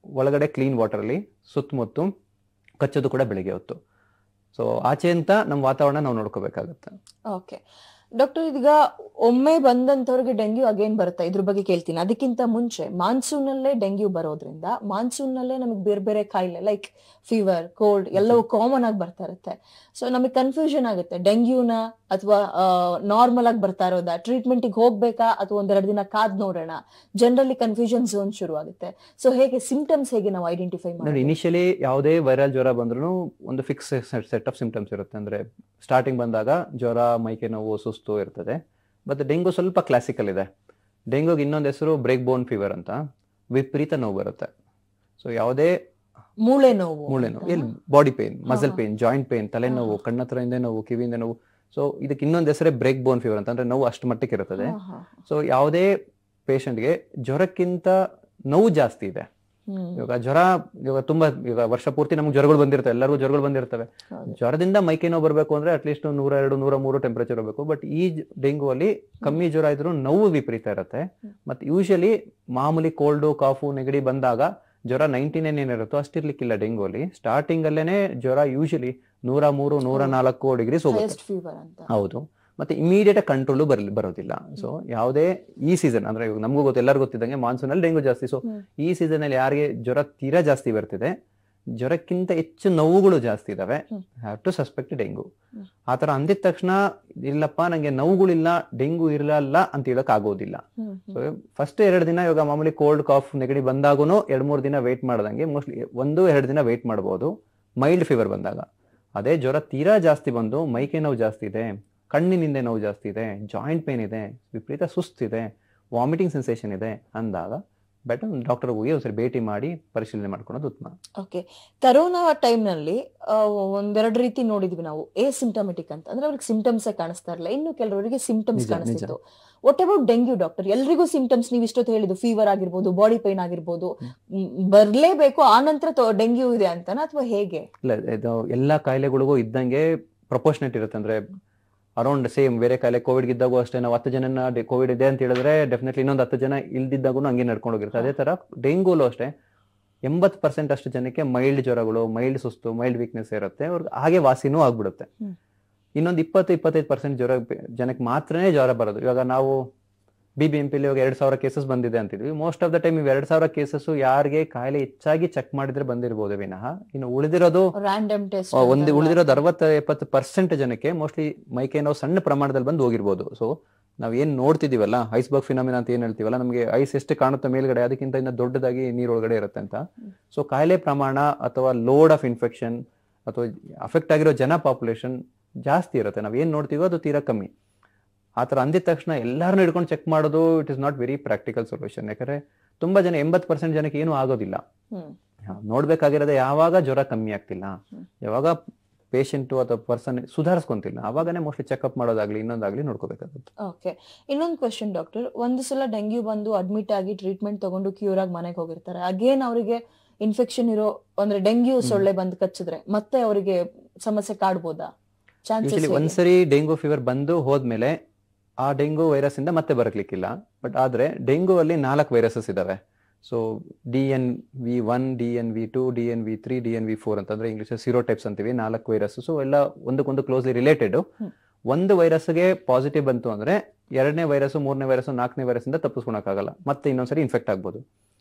ಒಳಗಡೆ ಕ್ಲೀನ್ ವಾಟರ್ ಅಲ್ಲಿ ಸುತ್ತಮುತ್ತು, ಕಚ್ಚೋದು ಕೂಡ ಬೆಳಿಗ್ಗೆ ಹೊತ್ತು. ಸೊ ಆಚೆ ಅಂತ ನಮ್ಮ ವಾತಾವರಣ ನಾವು ನೋಡ್ಕೋಬೇಕಾಗತ್ತೆ. ಓಕೆ ಡಾಕ್ಟರ್, ಈಗ ಒಮ್ಮೆ ಬಂದಂತವ್ರಿಗೆ ಡೆಂಗ್ಯೂ ಅಗೇನ್ ಬರುತ್ತೆ, ಇದ್ರ ಬಗ್ಗೆ ಕೇಳ್ತೀನಿ. ಅದಕ್ಕಿಂತ ಮುಂಚೆ ಮಾನ್ಸೂನ್ ನಲ್ಲೇ ಡೆಂಗ್ಯೂ ಬರೋದ್ರಿಂದ ಮಾನ್ಸೂನ್ ನಲ್ಲೇ ನಮಗೆ ಬೇರೆ ಬೇರೆ ಕಾಯಿಲೆ ಲೈಕ್ ಫೀವರ್, ಕೋಲ್ಡ್ ಎಲ್ಲವೂ ಕಾಮನ್ ಆಗಿ ಬರ್ತಾ ಇರುತ್ತೆ. ಸೊ ನಮಗೆ ಕನ್ಫ್ಯೂಷನ್ ಆಗುತ್ತೆ, ಡೆಂಗ್ಯೂನ ಅಥವಾ ನಾರ್ಮಲ್ ಆಗಿ ಬರ್ತಾ ಇರೋದಾ, ಟ್ರೀಟ್ಮೆಂಟಿಗೆ ಹೋಗ್ಬೇಕಾ ಅಥವಾ ಒಂದೆರಡು ದಿನ ಕಾದ್ ನೋಡೋಣ, ಜನರಲಿ ಕನ್ಫ್ಯೂಷನ್ ಝೋನ್ ಶುರು ಆಗುತ್ತೆ. ಸೊ ಹೇಗೆ ಸಿಂಪ್ಟಮ್ಸ್ ಹೇಗೆ ನಾವು ಐಡೆಂಟಿಫೈ ಮಾಡಿ? ಇನಿಷಿಯಲಿ ಯಾವುದೇ ವೈರಲ್ ಜ್ವರ ಬಂದ್ರೂ ಒಂದು ಫಿಕ್ಸ್ ಸೆಟ್ ಆಫ್ ಸಿಂಪ್ಟಮ್ಸ್ ಇರುತ್ತೆ. ಅಂದ್ರೆ ಸ್ಟಾರ್ಟಿಂಗ್ ಬಂದಾಗ ಜ್ವರ, ಮೈಕೆ ನೋವು, ಸುಸ್ತು ಇರ್ತದೆ. ಬಟ್ ಡೆಂಗು ಸ್ವಲ್ಪ ಕ್ಲಾಸಿಕಲ್ ಇದೆ. ಡೆಂಗುಗೆ ಇನ್ನೊಂದು ಹೆಸರು ಬ್ರೇಕ್ ಬೋನ್ ಫೀವರ್ ಅಂತ, ವಿಪರೀತ ನೋವು ಬರುತ್ತೆ. ಸೊ ಯಾವುದೇ ಮೂಳೆ ನೋವು, ಎಲ್ಲಿ body pain, muscle pain, joint pain, ತಲೆನೋವು, ಕಣ್ಣತ್ರ ಹಿಂದೆ ನೋವು, ಕಿವಿಯಿಂದ ನೋವು. ಸೊ ಇದಕ್ಕೆ ಇನ್ನೊಂದು ಹೆಸರೇ ಬ್ರೇಕ್ ಬೋನ್ ಫೀವರ್ ಅಂತ, ಅಂದ್ರೆ ನೋವು ಅಷ್ಟು ಮಟ್ಟಕ್ಕೆ ಇರುತ್ತದೆ. ಸೊ ಯಾವುದೇ ಪೇಷಂಟ್ಗೆ ಜ್ವರಕ್ಕಿಂತ ನೋವು ಜಾಸ್ತಿ ಇದೆ. ಇವಾಗ ಜ್ವರ, ಇವಾಗ ತುಂಬಾ ಈಗ ವರ್ಷ ಪೂರ್ತಿ ನಮ್ಗೆ ಜ್ವರಗಳು ಬಂದಿರ್ತವೆ, ಎಲ್ಲರಿಗೂ ಜ್ವರಗಳು ಬಂದಿರ್ತವೆ. ಜ್ವರದಿಂದ ಮೈಕೈ ನೋವು ಬರ್ಬೇಕು ಅಂದ್ರೆ ಅಟ್ಲೀಸ್ಟ್ 102, 103 ಟೆಂಪರೇಚರ್ ಇರಬೇಕು. ಬಟ್ ಈ ಡೆಂಗು ಅಲ್ಲಿ ಕಮ್ಮಿ ಜ್ವರ ಇದ್ರು ನೋವು ವಿಪರೀತ ಇರುತ್ತೆ. ಮತ್ತೆ ಯೂಶಲಿ ಮಾಮೂಲಿ ಕೋಲ್ಡು, ಕಾಫು, ನೆಗಡಿ ಬಂದಾಗ ಜ್ವರ 99 ಏನಿರುತ್ತೋ ಅಷ್ಟಿರ್ಲಿಕ್ಕಿಲ್ಲ. ಡೆಂಗು ಅಲ್ಲಿ ಸ್ಟಾರ್ಟಿಂಗ್ ಅಲ್ಲೇನೆ ಜ್ವರ ಯೂಶಲಿ 103, 104 ಡಿಗ್ರೀಸ್ ಹೋಗುತ್ತೆ. ಹೌದು. ಮತ್ತೆ ಇಮಿಡಿಯೇಟ್ ಕಂಟ್ರೋಲ್ ಬರೋದಿಲ್ಲ. ಸೊ ಯಾವುದೇ ಈ ಸೀಸನ್ ಅಂದ್ರೆ ಇವಾಗ ನಮಗೂ ಎಲ್ಲರಿಗೂ ಗೊತ್ತಿದ್ದಂಗೆ ಮಾನ್ಸೂನ್ ಅಲ್ಲಿ ಡೆಂಗು ಜಾಸ್ತಿ. ಸೊ ಈ ಸೀಸನ್ ಅಲ್ಲಿ ಯಾರಿಗೆ ಜ್ವರ ತೀರಾ ಜಾಸ್ತಿ ಬರ್ತಿದೆ, ಜ್ವರಕ್ಕಿಂತ ಹೆಚ್ಚು ನೋವುಗಳು ಜಾಸ್ತಿ ಇದಾವೆ, ಹ್ಯಾವ್ ಟು ಸಸ್ಪೆಕ್ಟ್ ಡೆಂಗು. ಆತರ ಅಂದಿದ ತಕ್ಷಣ ಇಲ್ಲಪ್ಪ ನಂಗೆ ನೋವುಗಳಿಲ್ಲ ಡೆಂಗು ಇರಲ್ಲ ಅಂತ ಹೇಳಕ್ ಆಗೋದಿಲ್ಲ. ಸೊ ಫಸ್ಟ್ 2 ದಿನ ಇವಾಗ ಮಾಮೂಲಿ ಕೋಲ್ಡ್ ಕಾಫ್ ನೆಗಡಿ ಬಂದಾಗೂ 2-3 ದಿನ ವೇಟ್ ಮಾಡ್ದಂಗೆ ಮೋಸ್ಟ್ಲಿ 1-2 ದಿನ ವೇಟ್ ಮಾಡಬಹುದು ಮೈಲ್ಡ್ ಫೀವರ್ ಬಂದಾಗ. ಅದೇ ಜ್ವರ ತೀರಾ ಜಾಸ್ತಿ ಬಂದು ಮೈಕೈ ನೋವು ಜಾಸ್ತಿ ಇದೆ, ಕಣ್ಣಿನಿಂದ ನೋವು ಜಾಸ್ತಿ ಇದೆ, ಜಾಯಿಂಟ್ ಪೇನ್ ಇದೆ, ವಿಪರೀತ ಸುಸ್ತಿದೆ, ವಾಮಿಟಿಂಗ್ ಸೆನ್ಸೇಷನ್ ಇದೆ ಅಂದಾಗ ಬೆಟರ್ ಡಾಕ್ಟರ್ ಹೋಗಿ ಒಂದ್ಸರಿ ಭೇಟಿ ಮಾಡಿ ಪರಿಶೀಲನೆ ಮಾಡ್ಕೊಳೋದು ಉತ್ತಮ. ಓಕೆ, ಕರೋನಾ ಟೈಮ್ ನಲ್ಲಿ ಒಂದೆರಡು ರೀತಿ ನೋಡಿದ್ವಿ ನಾವು. ಸಿಂಟಮೆಟಿಕ್ ಅಂತ ಅಂದ್ರೆ ಅವ್ರಿಗೆ ಸಿಂಟಮ್ಸ್ ಕಾಣಿಸ್ತಾ ಇರಲಿಲ್ಲ, ಇನ್ನು ಕೆಲವರಿಗೆ ಸಿಂಟಮ್ಸ್ ಕಾಣಿಸ್ತಿತ್ತು. What about dengue doctor? ಎಲ್ರಿಗೂ ಸಿಂಟಮ್ಸ್ ನೀವು ಇಷ್ಟೊತ್ತು ಹೇಳಿದ್ದು ಫೀವರ್ ಆಗಿರ್ಬೋದು, ಬಾಡಿ ಪೈನ್ ಆಗಿರ್ಬೋದು, ಬರ್ಲೇಬೇಕು ಆನಂತರ ಡೆಂಗ್ಯೂ ಇದೆ ಅಂತನಾ ಅಥವಾ ಹೇಗೆ? ಇಲ್ಲ, ಇದು ಎಲ್ಲಾ ಕಾಯಿಲೆಗಳಿಗೂ ಇದ್ದಂಗೆ ಪ್ರಪೋರ್ಷನೇಟ್ ಇರುತ್ತೆ. ಅಂದ್ರೆ ಅರೌಂಡ್ ಸೇಮ್ ಬೇರೆ ಕಾಯಿಲೆ ಕೋವಿಡ್ ಇದ್ದಾಗೂ ಅಷ್ಟೇ ನಾವು 10 ಜನ ಕೋವಿಡ್ ಇದೆ ಅಂತ ಹೇಳಿದ್ರೆ ಡೆಫಿನೆಟ್ಲಿ ಇನ್ನೊಂದು 10 ಜನ ಇಲ್ದಿದ್ದಾಗೂ ಹಂಗೆ ನಡ್ಕೊಂಡು ಹೋಗಿರುತ್ತೆ. ಅದೇ ತರ ಡೆಂಗೂಲು ಅಷ್ಟೇ 80% ಅಷ್ಟು ಜನಕ್ಕೆ ಮೈಲ್ಡ್ ಜ್ವರಗಳು, ಮೈಲ್ಡ್ ಸುಸ್ತು, ಮೈಲ್ಡ್ ವೀಕ್ನೆಸ್ ಇರುತ್ತೆ, ಅವ್ರಿಗೆ ಹಾಗೆ ವಾಸಿನೂ ಆಗ್ಬಿಡುತ್ತೆ. ಇನ್ನೊಂದು 20-25% ಜನಕ್ಕೆ ಮಾತ್ರನೇ ಜ್ವರ ಬರೋದು. ಇವಾಗ ನಾವು BBMP ಇವಾಗ 2,000 ಕೇಸಸ್ ಬಂದಿದೆ ಅಂತಿದ್ವಿ. Most of the time 2,000 cases ಯಾರಿಗೆ ಕಾಯಿಲೆ ಹೆಚ್ಚಾಗಿ ಚೆಕ್ ಮಾಡಿದ್ರೆ ಬಂದಿರಬಹುದು ವಿನಃ ಇನ್ನು ಉಳಿದಿರೋದು 60-70% ಜನಕ್ಕೆ ಮೋಸ್ಟ್ಲಿ ಮೈಕೈ ನೋವು ಸಣ್ಣ ಪ್ರಮಾಣದಲ್ಲಿ ಬಂದು ಹೋಗಿರ್ಬೋದು. ಸೊ ನಾವ್ ಏನ್ ನೋಡ್ತಿದೀವಲ್ಲ ಐಸ್ಬರ್ಗ್ ಫಿನಾಮಿನಾ ಅಂತ ಏನ್ ಹೇಳ್ತೀವಲ್ಲ, ನಮಗೆ ಐಸ್ ಎಷ್ಟು ಕಾಣುತ್ತೆ ಮೇಲ್ಗಡೆ ಅದಕ್ಕಿಂತ ಇನ್ನ ದೊಡ್ಡದಾಗಿ ನೀರೊಳಗಡೆ ಇರುತ್ತೆ ಅಂತ. ಸೊ ಕಾಯಿಲೆ ಪ್ರಮಾಣ ಅಥವಾ ಲೋಡ್ ಆಫ್ ಇನ್ಫೆಕ್ಷನ್ ಅಥವಾ ಅಫೆಕ್ಟ್ ಆಗಿರೋ ಜನ ಪಾಪ್ಯುಲೇಷನ್ ಜಾಸ್ತಿ ಇರುತ್ತೆ. ನಾವ್ ಏನ್ ನೋಡ್ತೀವೋ ಅದು ತೀರಾ ಕಮ್ಮಿ. ಆತರ ಅಂದಿದ ತಕ್ಷಣ ಎಲ್ಲಾರನ್ನೂ ಹಿಡ್ಕೊಂಡು ಚೆಕ್ ಮಾಡೋದು it is not very practical solution. ಯಾಕಂದ್ರೆ ತುಂಬಾ ಜನ 80% ಜನಕ್ಕೆ ಏನು ಆಗೋದಿಲ್ಲ. ನೋಡ್ಬೇಕಾಗಿರೋದೇ ಯಾವಾಗ ಜ್ವರ ಕಮ್ಮಿ ಆಗ್ತಿಲ್ಲ, ಯಾವಾಗ ಪೇಷಂಟ್ ಅಥವಾ ಪರ್ಸನ್ ಸುಧಾರಿಸ್ಕೊಂತಿಲ್ಲ, ಅವಾಗನೇ ಮೋಸ್ಟ್ಲಿ ಚೆಕ್ಅಪ್ ಮಾಡೋದಾಗ್ಲಿ ಇನ್ನೊಂದಾಗ್ಲಿ ನೋಡ್ಕೋಬೇಕಾಗುತ್ತೆ. ಓಕೆ, ಇನ್ನೊಂದು ಕ್ವಶನ್ ಡಾಕ್ಟರ್. ಒಂದು ಸಲ ಡೆಂಗ್ಯೂ ಬಂದು ಅಡ್ಮಿಟ್ ಆಗಿ ಟ್ರೀಟ್ಮೆಂಟ್ ತಗೊಂಡು ಕ್ಯೂರ್ ಆಗಿ ಮನೆಗೆ ಹೋಗಿರ್ತಾರೆ. ಅಗೇನ್ ಅವರಿಗೆ ಇನ್ಫೆಕ್ಷನ್ ಇರೋ ಅಂದ್ರೆ ಡೆಂಗ್ಯೂ ಸೊಳ್ಳೆ ಬಂದು ಕಚ್ಚಿದ್ರೆ ಮತ್ತೆ ಅವರಿಗೆ ಸಮಸ್ಯೆ ಕಾಡ್ಬೋದಾ? ಚಾನ್ಸಸ್ ಒಂದ್ಸರಿ ಡೆಂಗು ಫೀವರ್ ಬಂದು ಹೋದ್ಮೇಲೆ ಆ ಡೆಂಗು ವೈರಸ್ ಇಂದ ಮತ್ತೆ ಬರಕ್ಲಿಕ್ಕಿಲ್ಲ. ಬಟ್ ಆದ್ರೆ ಡೆಂಗು ಅಲ್ಲಿ 4 ವೈರಸಸ್ ಇದಾವೆ. So DNV1, DNV2, DNV3, DNV4 ಅಂತಂದ್ರೆ ಇಂಗ್ಲಿಷ್ ಸಿರೋ ಟೈಪ್ಸ್ ಅಂತೀವಿ. 4 ವೈರಸ್. ಸೊ ಎಲ್ಲ ಒಂದಕ್ಕೊಂದು ಕ್ಲೋಸ್ಲಿ ರಿಲೇಟೆಡ್. ಒಂದು ವೈರಸ್ಗೆ ಪಾಸಿಟಿವ್ ಬಂತು ಅಂದ್ರೆ 2ನೇ ವೈರಸ್, 3ನೇ ವೈರಸ್, 4ನೇ ವೈರಸ್ ಇಂದ ತಪ್ಪಿಸ್ಕೊಳಕ್ಕಾಗಲ್ಲ, ಮತ್ತೆ ಇನ್ನೊಂದ್ಸರಿ ಇನ್ಫೆಕ್ಟ್ ಆಗ್ಬೋದು.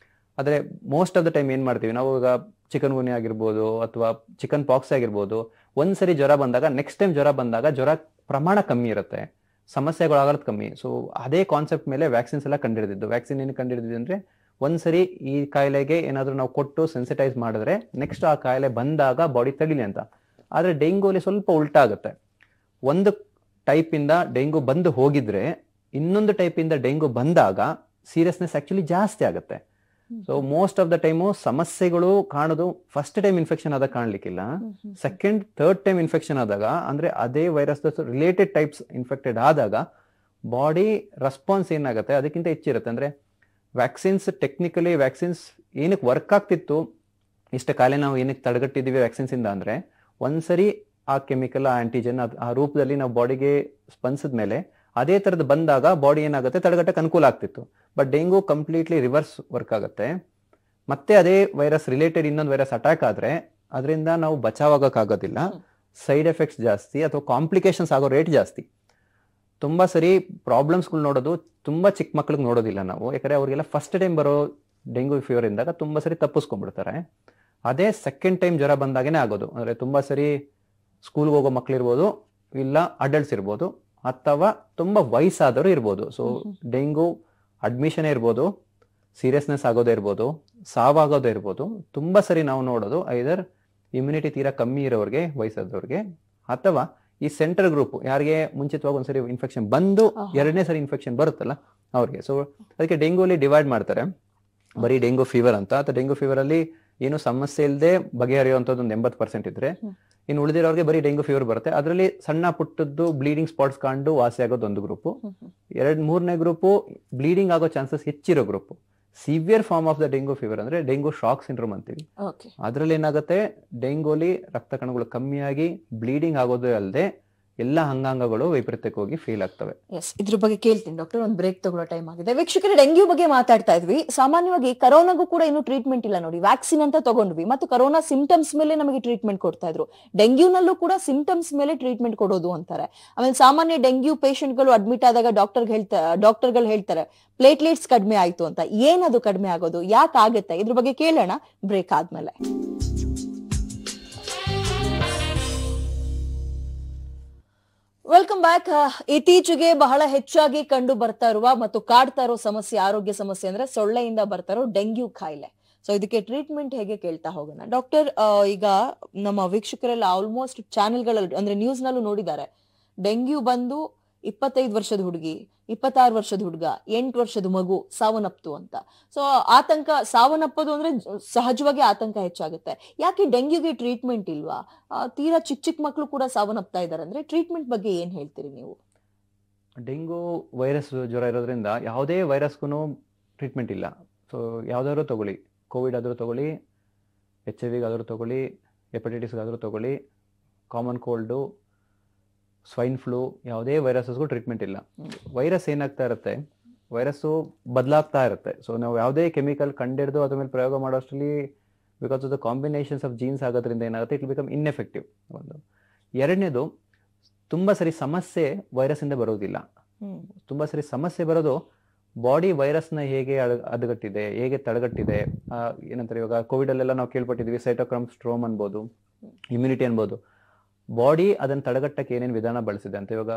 ಆದ್ರೆ ಮೋಸ್ಟ್ ಆಫ್ ದ ಟೈಮ್ ಏನ್ ಮಾಡ್ತೀವಿ ನಾವು, ಈಗ ಚಿಕನ್ ಗುನ್ಯಾ ಆಗಿರ್ಬೋದು ಅಥವಾ ಚಿಕನ್ ಪಾಕ್ಸ್ ಆಗಿರ್ಬೋದು, ಒಂದ್ಸರಿ ಜ್ವರ ಬಂದಾಗ ನೆಕ್ಸ್ಟ್ ಟೈಮ್ ಜ್ವರ ಬಂದಾಗ ಜ್ವರ ಪ್ರಮಾಣ ಕಮ್ಮಿ ಇರುತ್ತೆ, ಸಮಸ್ಯೆಗಳಾಗೋದು ಕಮ್ಮಿ. ಸೊ ಅದೇ ಕಾನ್ಸೆಪ್ಟ್ ಮೇಲೆ ವ್ಯಾಕ್ಸಿನ್ಸ್ ಎಲ್ಲ ಕಂಡಿಡಿದಿದ್ದು. ವ್ಯಾಕ್ಸಿನ್ ಏನು ಕಂಡಿಡಿದಿದ್ದು ಅಂದ್ರೆ ಒಂದ್ಸರಿ ಈ ಕಾಯಿಲೆಗೆ ಏನಾದ್ರು ನಾವು ಕೊಟ್ಟು ಸೆನ್ಸಿಟೈಸ್ ಮಾಡಿದ್ರೆ ನೆಕ್ಸ್ಟ್ ಆ ಕಾಯಿಲೆ ಬಂದಾಗ ಬಾಡಿ ತಡಿಲಿ ಅಂತ. ಆದ್ರೆ ಡೆಂಗೂಲಿ ಸ್ವಲ್ಪ ಉಲ್ಟಾ ಆಗುತ್ತೆ. ಒಂದು ಟೈಪ್ ಇಂದ ಡೆಂಗು ಬಂದು ಹೋಗಿದ್ರೆ ಇನ್ನೊಂದು ಟೈಪ್ ಇಂದ ಡೆಂಗು ಬಂದಾಗ ಸೀರಿಯಸ್ನೆಸ್ ಆಕ್ಚುಲಿ ಜಾಸ್ತಿ ಆಗುತ್ತೆ. So most of the time ಸಮಸ್ಯೆಗಳು ಕಾಣೋದು ಫಸ್ಟ್ ಟೈಮ್ ಇನ್ಫೆಕ್ಷನ್ ಆದಾಗ ಕಾಣ್ಲಿಕ್ಕಿಲ್ಲ, ಸೆಕೆಂಡ್ ಥರ್ಡ್ ಟೈಮ್ ಇನ್ಫೆಕ್ಷನ್ ಆದಾಗ, ಅಂದ್ರೆ ಅದೇ ವೈರಸ್ ರಿಲೇಟೆಡ್ ಟೈಪ್ಸ್ ಇನ್ಫೆಕ್ಟೆಡ್ ಆದಾಗ ಬಾಡಿ ರೆಸ್ಪಾನ್ಸ್ ಏನಾಗುತ್ತೆ ಅದಕ್ಕಿಂತ ಹೆಚ್ಚಿರುತ್ತೆ. ಅಂದ್ರೆ ವ್ಯಾಕ್ಸಿನ್ಸ್, ಟೆಕ್ನಿಕಲಿ ವ್ಯಾಕ್ಸಿನ್ಸ್ ಏನಕ್ಕೆ ವರ್ಕ್ ಆಗ್ತಿತ್ತು, ಇಷ್ಟ ಕಾಯಿಲೆ ನಾವು ಏನಕ್ಕೆ ತಡೆಗಟ್ಟಿದೀವಿ ವ್ಯಾಕ್ಸಿನ್ಸ್ ಇಂದ ಅಂದ್ರೆ ಒಂದ್ಸರಿ ಆ ಕೆಮಿಕಲ್, ಆ ಆಂಟಿಜನ್ ಆ ರೂಪದಲ್ಲಿ ನಾವು ಬಾಡಿಗೆ ಸ್ಪಂದಿಸಿದ ಮೇಲೆ ಅದೇ ತರದ್ ಬಂದಾಗ ಬಾಡಿ ಏನಾಗುತ್ತೆ ತಡೆಗಟ್ಟಕ್ಕೆ ಅನುಕೂಲ ಆಗ್ತಿತ್ತು. But dengue completely reverse work ಆಗುತ್ತೆ. ಮತ್ತೆ ಅದೇ ವೈರಸ್ ರಿಲೇಟೆಡ್ ಇನ್ನೊಂದು ವೈರಸ್ ಅಟ್ಯಾಕ್ ಆದ್ರೆ ಅದರಿಂದ ನಾವು ಬಚಾವಾಗಕ್ಕಾಗೋದಿಲ್ಲ, ಸೈಡ್ ಎಫೆಕ್ಟ್ಸ್ ಜಾಸ್ತಿ ಅಥವಾ ಕಾಂಪ್ಲಿಕೇಶನ್ಸ್ ಆಗೋ ರೇಟ್ ಜಾಸ್ತಿ. ತುಂಬಾ ಸರಿ ಪ್ರಾಬ್ಲಮ್ಸ್ಗಳು ನೋಡೋದು ತುಂಬಾ ಚಿಕ್ಕ ಮಕ್ಳಿಗೆ ನೋಡೋದಿಲ್ಲ ನಾವು, ಯಾಕಂದ್ರೆ ಅವ್ರಿಗೆಲ್ಲ ಫಸ್ಟ್ ಟೈಮ್ ಬರೋ ಡೆಂಗು ಫೀವರ್ ಇಂದಾಗ ತುಂಬಾ ಸರಿ ತಪ್ಪಿಸ್ಕೊಂಡ್ಬಿಡ್ತಾರೆ. ಅದೇ ಸೆಕೆಂಡ್ ಟೈಮ್ ಜ್ವರ ಬಂದಾಗೇನೆ ಆಗೋದು. ಅಂದ್ರೆ ತುಂಬಾ ಸರಿ ಸ್ಕೂಲ್ಗೆ ಹೋಗೋ ಮಕ್ಳಿರ್ಬೋದು, ಇಲ್ಲ ಅಡಲ್ಟ್ಸ್ ಇರ್ಬೋದು, ಅಥವಾ ತುಂಬಾ ವಯಸ್ಸಾದವರು ಇರ್ಬೋದು. ಸೊ ಡೆಂಗು ಅಡ್ಮಿಷನ್ ಇರ್ಬೋದು, ಸೀರಿಯಸ್ನೆಸ್ ಆಗೋದೇ ಇರ್ಬೋದು, ಸಾವಾಗೋದೇ ಇರ್ಬೋದು. ತುಂಬಾ ಸರಿ ನಾವು ನೋಡೋದು ಐದರ್ ಇಮ್ಯುನಿಟಿ ತೀರಾ ಕಮ್ಮಿ ಇರೋರಿಗೆ, ವಯಸ್ಸಾದವ್ರಿಗೆ, ಅಥವಾ ಈ ಸೆಂಟರ್ ಗ್ರೂಪ್ ಯಾರಿಗೆ ಮುಂಚಿತವಾಗಿ ಒಂದ್ಸರಿ ಇನ್ಫೆಕ್ಷನ್ ಬಂದು 2ನೇ ಸರಿ ಇನ್ಫೆಕ್ಷನ್ ಬರುತ್ತಲ್ಲ ಅವ್ರಿಗೆ. ಸೊ ಅದಕ್ಕೆ ಡೆಂಗೂಲಿ ಡಿವೈಡ್ ಮಾಡ್ತಾರೆ, ಬರೀ ಡೆಂಗು ಫೀವರ್ ಅಂತ. ಅಥವಾ ಡೆಂಗು ಫೀವರ್ ಅಲ್ಲಿ ಏನು ಸಮಸ್ಯೆ ಇಲ್ಲದೆ ಬಗೆಹರಿಯುವಂಥದ್ದು ಒಂದು 80% ಇದ್ರೆ, ಇನ್ನು ಉಳಿದಿರೋರಿಗೆ ಬರೀ ಡೆಂಗು ಫೀವರ್ ಬರುತ್ತೆ. ಅದರಲ್ಲಿ ಸಣ್ಣ ಪುಟ್ಟದ್ದು ಬ್ಲೀಡಿಂಗ್ ಸ್ಪಾಟ್ಸ್ ಕಂಡು ವಾಸಿ ಆಗೋದು ಒಂದು ಗ್ರೂಪು. 2-3ನೇ ಗ್ರೂಪು ಬ್ಲೀಡಿಂಗ್ ಆಗೋ ಚಾನ್ಸಸ್ ಹೆಚ್ಚಿರೋ group. Severe form of the dengue fever ಅಂದ್ರೆ ಡೆಂಗು ಶಾಕ್ ಸಿಂಡ್ರೋಮ್ ಅಂತೀವಿ. ಅದ್ರಲ್ಲಿ ಏನಾಗುತ್ತೆ, ಡೆಂಗೂಲಿ ರಕ್ತ ಕಣಗಳು ಕಮ್ಮಿಯಾಗಿ ಬ್ಲೀಡಿಂಗ್ ಆಗೋದೇ ಅಲ್ಲದೆ ಎಲ್ಲ ಅಂಗಾಂಗಗಳು ವೈಪರೀತ್ಯಕ್ಕೆ ಹೋಗಿ ಫೇಲ್ ಆಗ್ತವೆ. ಎಸ್, ಇದ್ರ ಬಗ್ಗೆ ಕೇಳ್ತೀನಿ ಡಾಕ್ಟರ್. ಒಂದು ಬ್ರೇಕ್ ತಗೊಳ್ಳೋ ಟೈಮ್ ಆಗಿದೆ. ವೀಕ್ಷಕರೇ, ಡೆಂಗ್ಯೂ ಬಗ್ಗೆ ಮಾತಾಡ್ತಾ ಇದ್ವಿ. ಸಾಮಾನ್ಯವಾಗಿ ಕರೋನಾಗೂ ಕೂಡ ಇನ್ನು ಟ್ರೀಟ್ಮೆಂಟ್ ಇಲ್ಲ ನೋಡಿ. ವ್ಯಾಕ್ಸಿನ್ ಅಂತ ತಗೊಂಡ್ವಿ ಮತ್ತು ಕರೋನಾ ಸಿಂಪ್ಟಮ್ಸ್ ಮೇಲೆ ನಮಗೆ ಟ್ರೀಟ್ಮೆಂಟ್ ಕೊಡ್ತಾ ಇದ್ರು. ಡೆಂಗ್ಯೂನಲ್ಲೂ ಕೂಡ ಸಿಂಪ್ಟಮ್ಸ್ ಮೇಲೆ ಟ್ರೀಟ್ಮೆಂಟ್ ಕೊಡೋದು ಅಂತಾರೆ. ಆಮೇಲೆ ಸಾಮಾನ್ಯ ಡೆಂಗ್ಯೂ ಪೇಷಂಟ್ಗಳು ಅಡ್ಮಿಟ್ ಆದಾಗ ಡಾಕ್ಟರ್ಗಳು ಹೇಳ್ತಾರೆ ಪ್ಲೇಟ್ಲೆಟ್ಸ್ ಕಡಿಮೆ ಆಯ್ತು ಅಂತ. ಏನದು ಕಡಿಮೆ ಆಗೋದು, ಯಾಕೆ ಆಗುತ್ತೆ? ಇದ್ರ ಬಗ್ಗೆ ಕೇಳೋಣ ಬ್ರೇಕ್ ಆದ್ಮೇಲೆ. Welcome back. ಇತ್ತೀಚೆಗೆ ಬಹಳ ಹೆಚ್ಚಾಗಿ ಕಂಡು ಬರ್ತಾ ಇರುವ ಮತ್ತು ಕಾಡ್ತಾ ಇರೋ ಸಮಸ್ಯೆ, ಆರೋಗ್ಯ ಸಮಸ್ಯೆ ಅಂದ್ರೆ ಸೊಳ್ಳೆಯಿಂದ ಬರ್ತಾ ಇರೋ ಡೆಂಗ್ಯೂ ಕಾಯಿಲೆ. ಸೊ ಇದಕ್ಕೆ ಟ್ರೀಟ್ಮೆಂಟ್ ಹೇಗೆ ಕೇಳ್ತಾ ಹೋಗೋಣ ಡಾಕ್ಟರ್. ಈಗ ನಮ್ಮ ವೀಕ್ಷಕರೆಲ್ಲ ಆಲ್ಮೋಸ್ಟ್ ಚಾನೆಲ್ಗಳಲ್ಲಿ ಅಂದ್ರೆ ನ್ಯೂಸ್ ನಲ್ಲೂ ನೋಡಿದ್ದಾರೆ. ಡೆಂಗ್ಯೂ ಬಂದು 25 ವರ್ಷದ ಹುಡುಗಿ, 26 ವರ್ಷದ ಹುಡುಗ, 8 ವರ್ಷದ ಮಗು ಸಾವನ್ನಪ್ತು ಅಂತ. ಸೊ ಆತಂಕ, ಸಾವನ್ನಪ್ಪೋದು ಅಂದ್ರೆ ಸಹಜವಾಗಿ ಆತಂಕ ಹೆಚ್ಚಾಗುತ್ತೆ. ಯಾಕೆ ಡೆಂಗ್ಯೂಗೆ ಟ್ರೀಟ್ಮೆಂಟ್ ಇಲ್ವಾ? ತೀರಾ ಚಿಕ್ಕ ಮಕ್ಕಳು ಕೂಡ ಸಾವನ್ನಪ್ತಾ ಇದಾರೆ ಅಂದ್ರೆ ಟ್ರೀಟ್ಮೆಂಟ್ ಬಗ್ಗೆ ಏನ್ ಹೇಳ್ತೀರಿ ನೀವು? ಡೆಂಗು ವೈರಸ್ ಜ್ವರ ಇರೋದ್ರಿಂದ ಯಾವುದೇ ವೈರಸ್ಗೂ ಟ್ರೀಟ್ಮೆಂಟ್ ಇಲ್ಲ. ಸೊ ಯಾವ್ದಾದ್ರು ತಗೊಳ್ಳಿ, ಕೋವಿಡ್ ಆದ್ರೂ ತಗೊಳ್ಳಿ, HIV ಆದ್ರೂ ತಗೊಳ್ಳಿ, ಹೆಪಟೈಟಿಸ್ ಆದ್ರೂ ತಗೊಳ್ಳಿ, ಕಾಮನ್ ಕೋಲ್ಡು, ಸ್ವೈನ್ ಫ್ಲೂ, ಯಾವುದೇ ವೈರಸ್ಗೂ ಟ್ರೀಟ್ಮೆಂಟ್ ಇಲ್ಲ. ವೈರಸ್ ಏನಾಗ್ತಾ ಇರುತ್ತೆ, ವೈರಸ್ಸು ಬದಲಾಗ್ತಾ ಇರುತ್ತೆ. ಸೊ ನಾವು ಯಾವುದೇ ಕೆಮಿಕಲ್ ಕಂಡಿಡ್ದು ಅದ್ರ ಮೇಲೆ ಪ್ರಯೋಗ ಮಾಡೋಷ್ಟರಲ್ಲಿ because of the combinations of genes ಆಗೋದ್ರಿಂದ ಏನಾಗುತ್ತೆ, ಇಟ್ ಬಿಕಮ್ ಇನ್ಎಫೆಕ್ಟಿವ್. ಒಂದು ಎರಡನೇದು, ತುಂಬ ಸರಿ ಸಮಸ್ಯೆ ವೈರಸ್ಸಿಂದ ಬರೋದಿಲ್ಲ. ತುಂಬ ಸರಿ ಸಮಸ್ಯೆ ಬರೋದು ಬಾಡಿ ವೈರಸ್ನ ಹೇಗೆ ಹದಗಟ್ಟಿದೆ, ಹೇಗೆ ತಡೆಗಟ್ಟಿದೆ. ಏನಂತಾರೆ, ಇವಾಗ ಕೋವಿಡಲ್ಲೆಲ್ಲ ನಾವು ಕೇಳ್ಪಟ್ಟಿದ್ವಿ ಸೈಟೋಕ್ರೋಮ್ ಸ್ಟ್ರೋಮ್ ಅನ್ಬೋದು, ಇಮ್ಯುನಿಟಿ ಅನ್ಬೋದು. ಬಾಡಿ ಅದನ್ನು ತಡೆಗಟ್ಟಕ್ಕೆ ಏನೇನು ವಿಧಾನ ಬಳಸಿದೆ ಅಂತ. ಇವಾಗ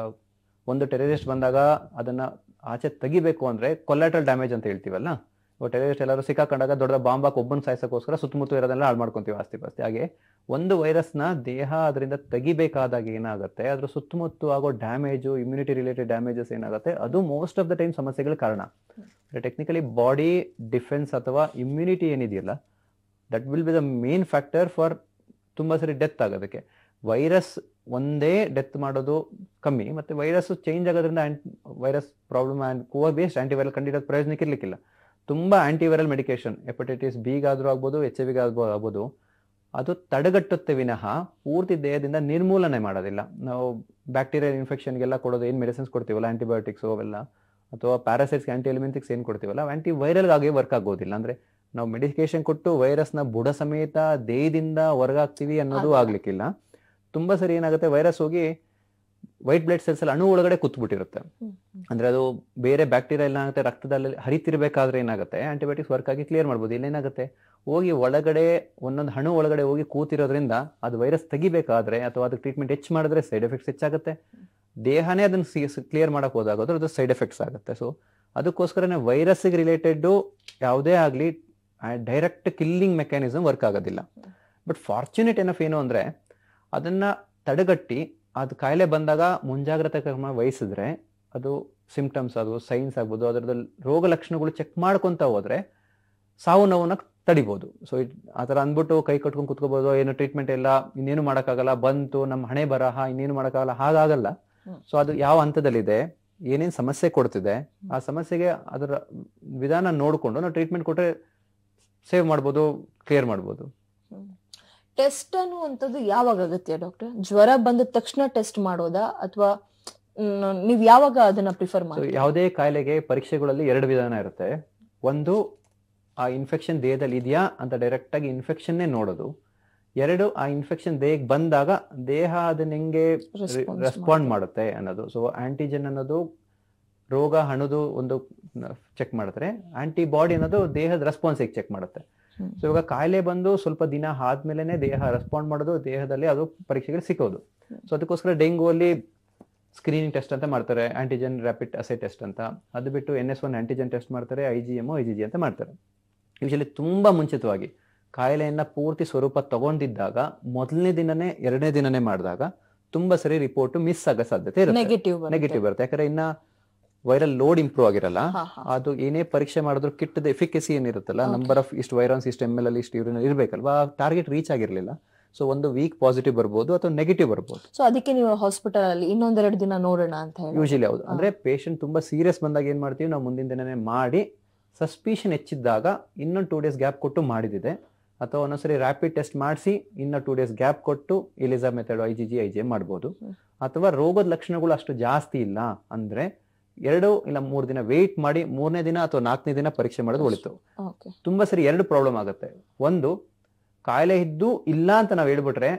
ಒಂದು ಟೆರರಿಸ್ಟ್ ಬಂದಾಗ ಅದನ್ನು ಆಚೆ ತೆಗಿಬೇಕು ಅಂದರೆ ಕೊಲ್ಯಾಟ್ರಲ್ ಡ್ಯಾಮೇಜ್ ಅಂತ ಹೇಳ್ತೀವಲ್ಲ. ಇವಾಗ ಟೆರರಿಸ್ಟ್ ಎಲ್ಲರೂ ಸಿಕ್ಕಾಕೊಂಡಾಗ ದೊಡ್ಡ ಬಾಂಬಾಕ್ ಒಬ್ಬನ ಸಾಯಿಸೋಕ್ಕೋಸ್ಕರ ಸುತ್ತಮುತ್ತ ಇರೋದೆಲ್ಲ ಹಾಳು ಮಾಡ್ಕೊತೀವಿ ಆಸ್ತಿ ಪಾಸ್ತಿ. ಹಾಗೆ ಒಂದು ವೈರಸ್ನ ದೇಹ ಅದರಿಂದ ತೆಗಿಬೇಕಾದಾಗ ಏನಾಗುತ್ತೆ, ಅದ್ರ ಸುತ್ತಮುತ್ತ ಆಗೋ ಡ್ಯಾಮೇಜು, ಇಮ್ಯುನಿಟಿ ರಿಲೇಟೆಡ್ ಡ್ಯಾಮೇಜಸ್ ಏನಾಗುತ್ತೆ, ಅದು ಮೋಸ್ಟ್ ಆಫ್ ದ ಟೈಮ್ ಸಮಸ್ಯೆಗಳ ಕಾರಣ. ಟೆಕ್ನಿಕಲಿ ಬಾಡಿ ಡಿಫೆನ್ಸ್ ಅಥವಾ ಇಮ್ಯುನಿಟಿ ಏನಿದೆಯಲ್ಲ, that will be the main factor for ತುಂಬ ಸರಿ ಡೆತ್ ಆಗೋದಕ್ಕೆ. ವೈರಸ್ ಒಂದೇ ಡೆತ್ ಮಾಡೋದು ಕಮ್ಮಿ, ಮತ್ತೆ ವೈರಸ್ ಚೇಂಜ್ ಆಗೋದ್ರಿಂದ virus problem Covid based antiviral ಕಂಡಿಡೋದು ಪ್ರಯೋಜನಕ್ಕೆ ಇರ್ಲಿಕ್ಕಿಲ್ಲ. ತುಂಬ ಆಂಟಿವೈರಲ್ ಮೆಡಿಕೇಶನ್ ಹೆಪಟೈಟಿಸ್ ಬಿಗಾದ್ರೂ ಆಗ್ಬೋದು, HIV ಆಗ್ಬೋದು, ಅದು ತಡೆಗಟ್ಟುತ್ತೆ ವಿನಃ ಪೂರ್ತಿ ದೇಹದಿಂದ ನಿರ್ಮೂಲನೆ ಮಾಡೋದಿಲ್ಲ. ನಾವು ಬ್ಯಾಕ್ಟೀರಿಯಲ್ ಇನ್ಫೆಕ್ಷನ್ಗೆಲ್ಲ ಕೊಡೋದು ಏನು ಮೆಡಿಸಿನ್ಸ್ ಕೊಡ್ತೀವಲ್ಲ, ಆಂಟಿಬಯೋಟಿಕ್ಸು ಅವೆಲ್ಲ, ಅಥವಾ ಪ್ಯಾರಾಸೈಟ್ಸ್, ಆಂಟಿ ಎಲಿಮೆಂಟಿಕ್ಸ್ ಏನು ಕೊಡ್ತೀವಲ್ಲ, ಆಂಟಿ ವೈರಲ್ಗಾಗಿ ವರ್ಕ್ ಆಗೋದಿಲ್ಲ. ಅಂದರೆ ನಾವು ಮೆಡಿಕೇಶನ್ ಕೊಟ್ಟು ವೈರಸ್ನ ಬುಡ ಸಮೇತ ದೇಹದಿಂದ ಹೊರಗಾಗ್ತೀವಿ ಅನ್ನೋದು ಆಗ್ಲಿಕ್ಕಿಲ್ಲ. ತುಂಬ ಸರಿ ಏನಾಗುತ್ತೆ, ವೈರಸ್ ಹೋಗಿ ವೈಟ್ ಬ್ಲಡ್ ಸೆಲ್ಸ್ ಅಲ್ಲಿ ಅಣು ಒಳಗಡೆ ಕೂತ್ಬಿಟ್ಟಿರುತ್ತೆ. ಅಂದ್ರೆ ಅದು ಬೇರೆ ಬ್ಯಾಕ್ಟೀರಿಯಾ ಏನಾಗುತ್ತೆ, ರಕ್ತದಲ್ಲಿ ಹರಿತಿರ್ಬೇಕಾದ್ರೆ ಏನಾಗುತ್ತೆ, ಆಂಟಿಬಯೋಟಿಕ್ಸ್ ವರ್ಕ್ ಆಗಿ ಕ್ಲಿಯರ್ ಮಾಡ್ಬೋದು. ಇಲ್ಲೇನಾಗುತ್ತೆ, ಹೋಗಿ ಒಳಗಡೆ ಒಂದೊಂದು ಹಣು ಒಳಗಡೆ ಹೋಗಿ ಕೂತಿರೋದ್ರಿಂದ ಅದು ವೈರಸ್ ತೆಗಿಬೇಕಾದ್ರೆ ಅಥವಾ ಅದಕ್ಕೆ ಟ್ರೀಟ್ಮೆಂಟ್ ಹೆಚ್ಚು ಮಾಡಿದ್ರೆ ಸೈಡ್ ಎಫೆಕ್ಟ್ಸ್ ಹೆಚ್ಚಾಗುತ್ತೆ. ದೇಹನೇ ಅದನ್ನ ಕ್ಲಿಯರ್ ಮಾಡಕ್ ಹೋದಾಗೋದ್ರೆ ಅದು ಸೈಡ್ ಎಫೆಕ್ಟ್ಸ್ ಆಗುತ್ತೆ. ಸೊ ಅದಕ್ಕೋಸ್ಕರನೇ ವೈರಸ್ಗೆ ರಿಲೇಟೆಡ್ ಯಾವುದೇ ಆಗಲಿ ಡೈರೆಕ್ಟ್ ಕಿಲ್ಲಿಂಗ್ ಮೆಕ್ಯಾನಿಸಮ್ ವರ್ಕ್ ಆಗೋದಿಲ್ಲ. ಬಟ್ ಫಾರ್ಚುನೇಟ್ ಎನಫ್ ಏನು ಅಂದ್ರೆ, ಅದನ್ನ ತಡೆಗಟ್ಟಿ ಅದು ಕಾಯಿಲೆ ಬಂದಾಗ ಮುಂಜಾಗ್ರತಾ ಕ್ರಮ ವಹಿಸಿದ್ರೆ, ಅದು ಸಿಂಪ್ಟಮ್ಸ್, ಅದು ಸೈನ್ಸ್ ಆಗ್ಬೋದು, ಅದರದ ರೋಗ ಲಕ್ಷಣಗಳು ಚೆಕ್ ಮಾಡ್ಕೊಂತ ಹೋದ್ರೆ ಸಾವು ನೋವನ್ನ ತಡಿಬಹುದು. ಸೊ ಆ ಥರ ಅಂದ್ಬಿಟ್ಟು ಕೈ ಕಟ್ಕೊಂಡು ಕುತ್ಕೋಬಹುದು, ಏನು ಟ್ರೀಟ್ಮೆಂಟ್ ಇಲ್ಲ, ಇನ್ನೇನು ಮಾಡೋಕ್ಕಾಗಲ್ಲ, ಬಂತು ನಮ್ಮ ಹಣೆ ಬರಹ, ಇನ್ನೇನು ಮಾಡೋಕ್ಕಾಗಲ್ಲ, ಹಾಗಾಗಲ್ಲ. ಸೊ ಅದು ಯಾವ ಹಂತದಲ್ಲಿದೆ, ಏನೇನು ಸಮಸ್ಯೆ ಕೊಡ್ತಿದೆ, ಆ ಸಮಸ್ಯೆಗೆ ಅದರ ವಿಧಾನ ನೋಡಿಕೊಂಡು ನಾವು ಟ್ರೀಟ್ಮೆಂಟ್ ಕೊಟ್ಟರೆ ಸೇವ್ ಮಾಡ್ಬೋದು, ಕ್ಲಿಯರ್ ಮಾಡ್ಬೋದು. ಟೆಸ್ಟ್ ಅನ್ನುವಂಥದ್ದು ಯಾವಾಗ ಅಗತ್ಯ ಡಾಕ್ಟರ್? ಜ್ವರ ಬಂದ ತಕ್ಷಣ ಟೆಸ್ಟ್ ಮಾಡೋದಾ, ಅಥವಾ ನೀವು ಯಾವಾಗ ಅದನ್ನ ಪ್ರಿಫರ್ ಮಾಡಿ? ಯಾವುದೇ ಕಾಯಿಲೆಗೆ ಪರೀಕ್ಷೆಗಳಲ್ಲಿ 2 ವಿಧಾನ ಇರುತ್ತೆ. ಒಂದು, ಆ ಇನ್ಫೆಕ್ಷನ್ ದೇಹದಲ್ಲಿ ಇದೆಯಾ ಅಂತ ಡೈರೆಕ್ಟ್ ಆಗಿ ಇನ್ಫೆಕ್ಷನ್ನೇ ನೋಡೋದು. 2, ಆ ಇನ್ಫೆಕ್ಷನ್ ದೇಹಕ್ಕೆ ಬಂದಾಗ ದೇಹ ಅದನ್ನ ಹೆಂಗೆ ರೆಸ್ಪಾಂಡ್ ಮಾಡುತ್ತೆ ಅನ್ನೋದು. ಸೊ ಆಂಟಿಜೆನ್ ಅನ್ನೋದು ರೋಗ ಹಣದು ಒಂದು ಚೆಕ್ ಮಾಡ್ತಾರೆ, ಆಂಟಿಬಾಡಿ ಅನ್ನೋದು ದೇಹದ ರೆಸ್ಪಾನ್ಸ್ ಚೆಕ್ ಮಾಡುತ್ತೆ. ಸೊ ಇವಾಗ ಕಾಯಿಲೆ ಬಂದು ಸ್ವಲ್ಪ ದಿನ ಆದ್ಮೇಲೆ ದೇಹ ರೆಸ್ಪಾಂಡ್ ಮಾಡೋದು, ದೇಹದಲ್ಲಿ ಅದು ಪರೀಕ್ಷೆಗೆ ಸಿಕ್ಕೋದು. ಸೊ ಅದಕ್ಕೋಸ್ಕರ ಡೆಂಗು ಅಲ್ಲಿ ಸ್ಕ್ರೀನಿಂಗ್ ಟೆಸ್ಟ್ ಅಂತ ಮಾಡ್ತಾರೆ, ಆಂಟಿಜೆನ್ ರ್ಯಾಪಿಡ್ ಅಸೆ ಟೆಸ್ಟ್ ಅಂತ. ಅದು ಬಿಟ್ಟು NS1 ಆಂಟಿಜೆನ್ ಟೆಸ್ಟ್ ಮಾಡ್ತಾರೆ, IgM IgG ಅಂತ ಮಾಡ್ತಾರೆ. ಯೂಶಲಿ ತುಂಬಾ ಮುಂಚಿತವಾಗಿ ಕಾಯಿಲೆಯನ್ನ ಪೂರ್ತಿ ಸ್ವರೂಪ ತಗೊಂಡಿದ್ದಾಗ ಮೊದಲನೇ ದಿನನೇ 2ನೇ ದಿನನೇ ಮಾಡಿದಾಗ ತುಂಬಾ ಸರಿ ರಿಪೋರ್ಟ್ ಮಿಸ್ ಆಗೋ ಸಾಧ್ಯತೆ ಇರುತ್ತೆ, ನೆಗೆಟಿವ್ ಬರುತ್ತೆ. ಯಾಕಂದ್ರೆ ಇನ್ನ ವೈರಲ್ ಲೋಡ್ ಇಂಪ್ರೂವ್ ಆಗಿರಲ್ಲ. ಅದು ಏನೇ ಪರೀಕ್ಷೆ ಮಾಡಿದ್ರು ಕಿಟ್ಟದ ಎಫಿಕಸಿ ಏನಿರುತ್ತಲ್ಲ, ನಂಬರ್ ಆಫ್ ಇಷ್ಟು ವೈರಾನ್ಸ್ ಇಷ್ಟು ML ಅಲ್ಲಿ ಇಷ್ಟು ಯೂರಿನ್ ಇರ್ಬೇಕಲ್ವಾ, ಟಾರ್ಗೆಟ್ ರೀಚ್ ಆಗಿರ್ಲಿಲ್ಲ. ಸೊ ಒಂದು ವೀಕ್ ಪಾಸಿಟಿವ್ ಬರ್ಬೋದು ಅಥವಾ ನೆಗೆಟಿವ್ ಬರ್ಬೋದು. ಸೊ ಅದಕ್ಕೆ ನೀವು ಹಾಸ್ಪಿಟಲ್ ಅಲ್ಲಿ 1-2 ದಿನ ನೋಡೋಣ ಅಂತ ಹೇಳಿ ಯೂಶಲಿ ಹೌದು. ಅಂದ್ರೆ ಪೇಷಂಟ್ ತುಂಬಾ ಸೀರಿಯಸ್ ಬಂದಾಗ ಏನ್ ಮಾಡ್ತೀವಿ ನಾವು, ಮುಂದಿನ ದಿನನೇ ಮಾಡಿ ಸಸ್ಪಿಷನ್ ಹೆಚ್ಚಿದ್ದಾಗ ಇನ್ನೊಂದು 2 ಡೇಸ್ ಗ್ಯಾಪ್ ಕೊಟ್ಟು ಮಾಡಿದಿದೆ ಅಥವಾ ಒಂದೊಂದ್ಸರಿ ರ್ಯಾಪಿಡ್ ಟೆಸ್ಟ್ ಮಾಡಿಸಿ ಇನ್ನ 2 days ಗ್ಯಾಪ್ ಕೊಟ್ಟು ಎಲಿಸಾ ಮೆಥಡ್ IgG IgM ಮಾಡ್ಬೋದು. ಅಥವಾ ರೋಗದ ಲಕ್ಷಣಗಳು ಅಷ್ಟು ಜಾಸ್ತಿ ಇಲ್ಲ ಅಂದ್ರೆ 2 ಇಲ್ಲ 3 ದಿನ ವೇಟ್ ಮಾಡಿ 3ನೇ ದಿನ ಅಥವಾ 4ನೇ ದಿನ ಪರೀಕ್ಷೆ ಮಾಡೋದು ಒಳಿತು. ತುಂಬಾ ಸರಿ 2 ಪ್ರಾಬ್ಲಮ್ ಆಗುತ್ತೆ. ಒಂದು, ಕಾಯಿಲೆ ಇದ್ದು ಇಲ್ಲ ಅಂತ ನಾವ್ ಹೇಳ್ಬಿಟ್ರೆ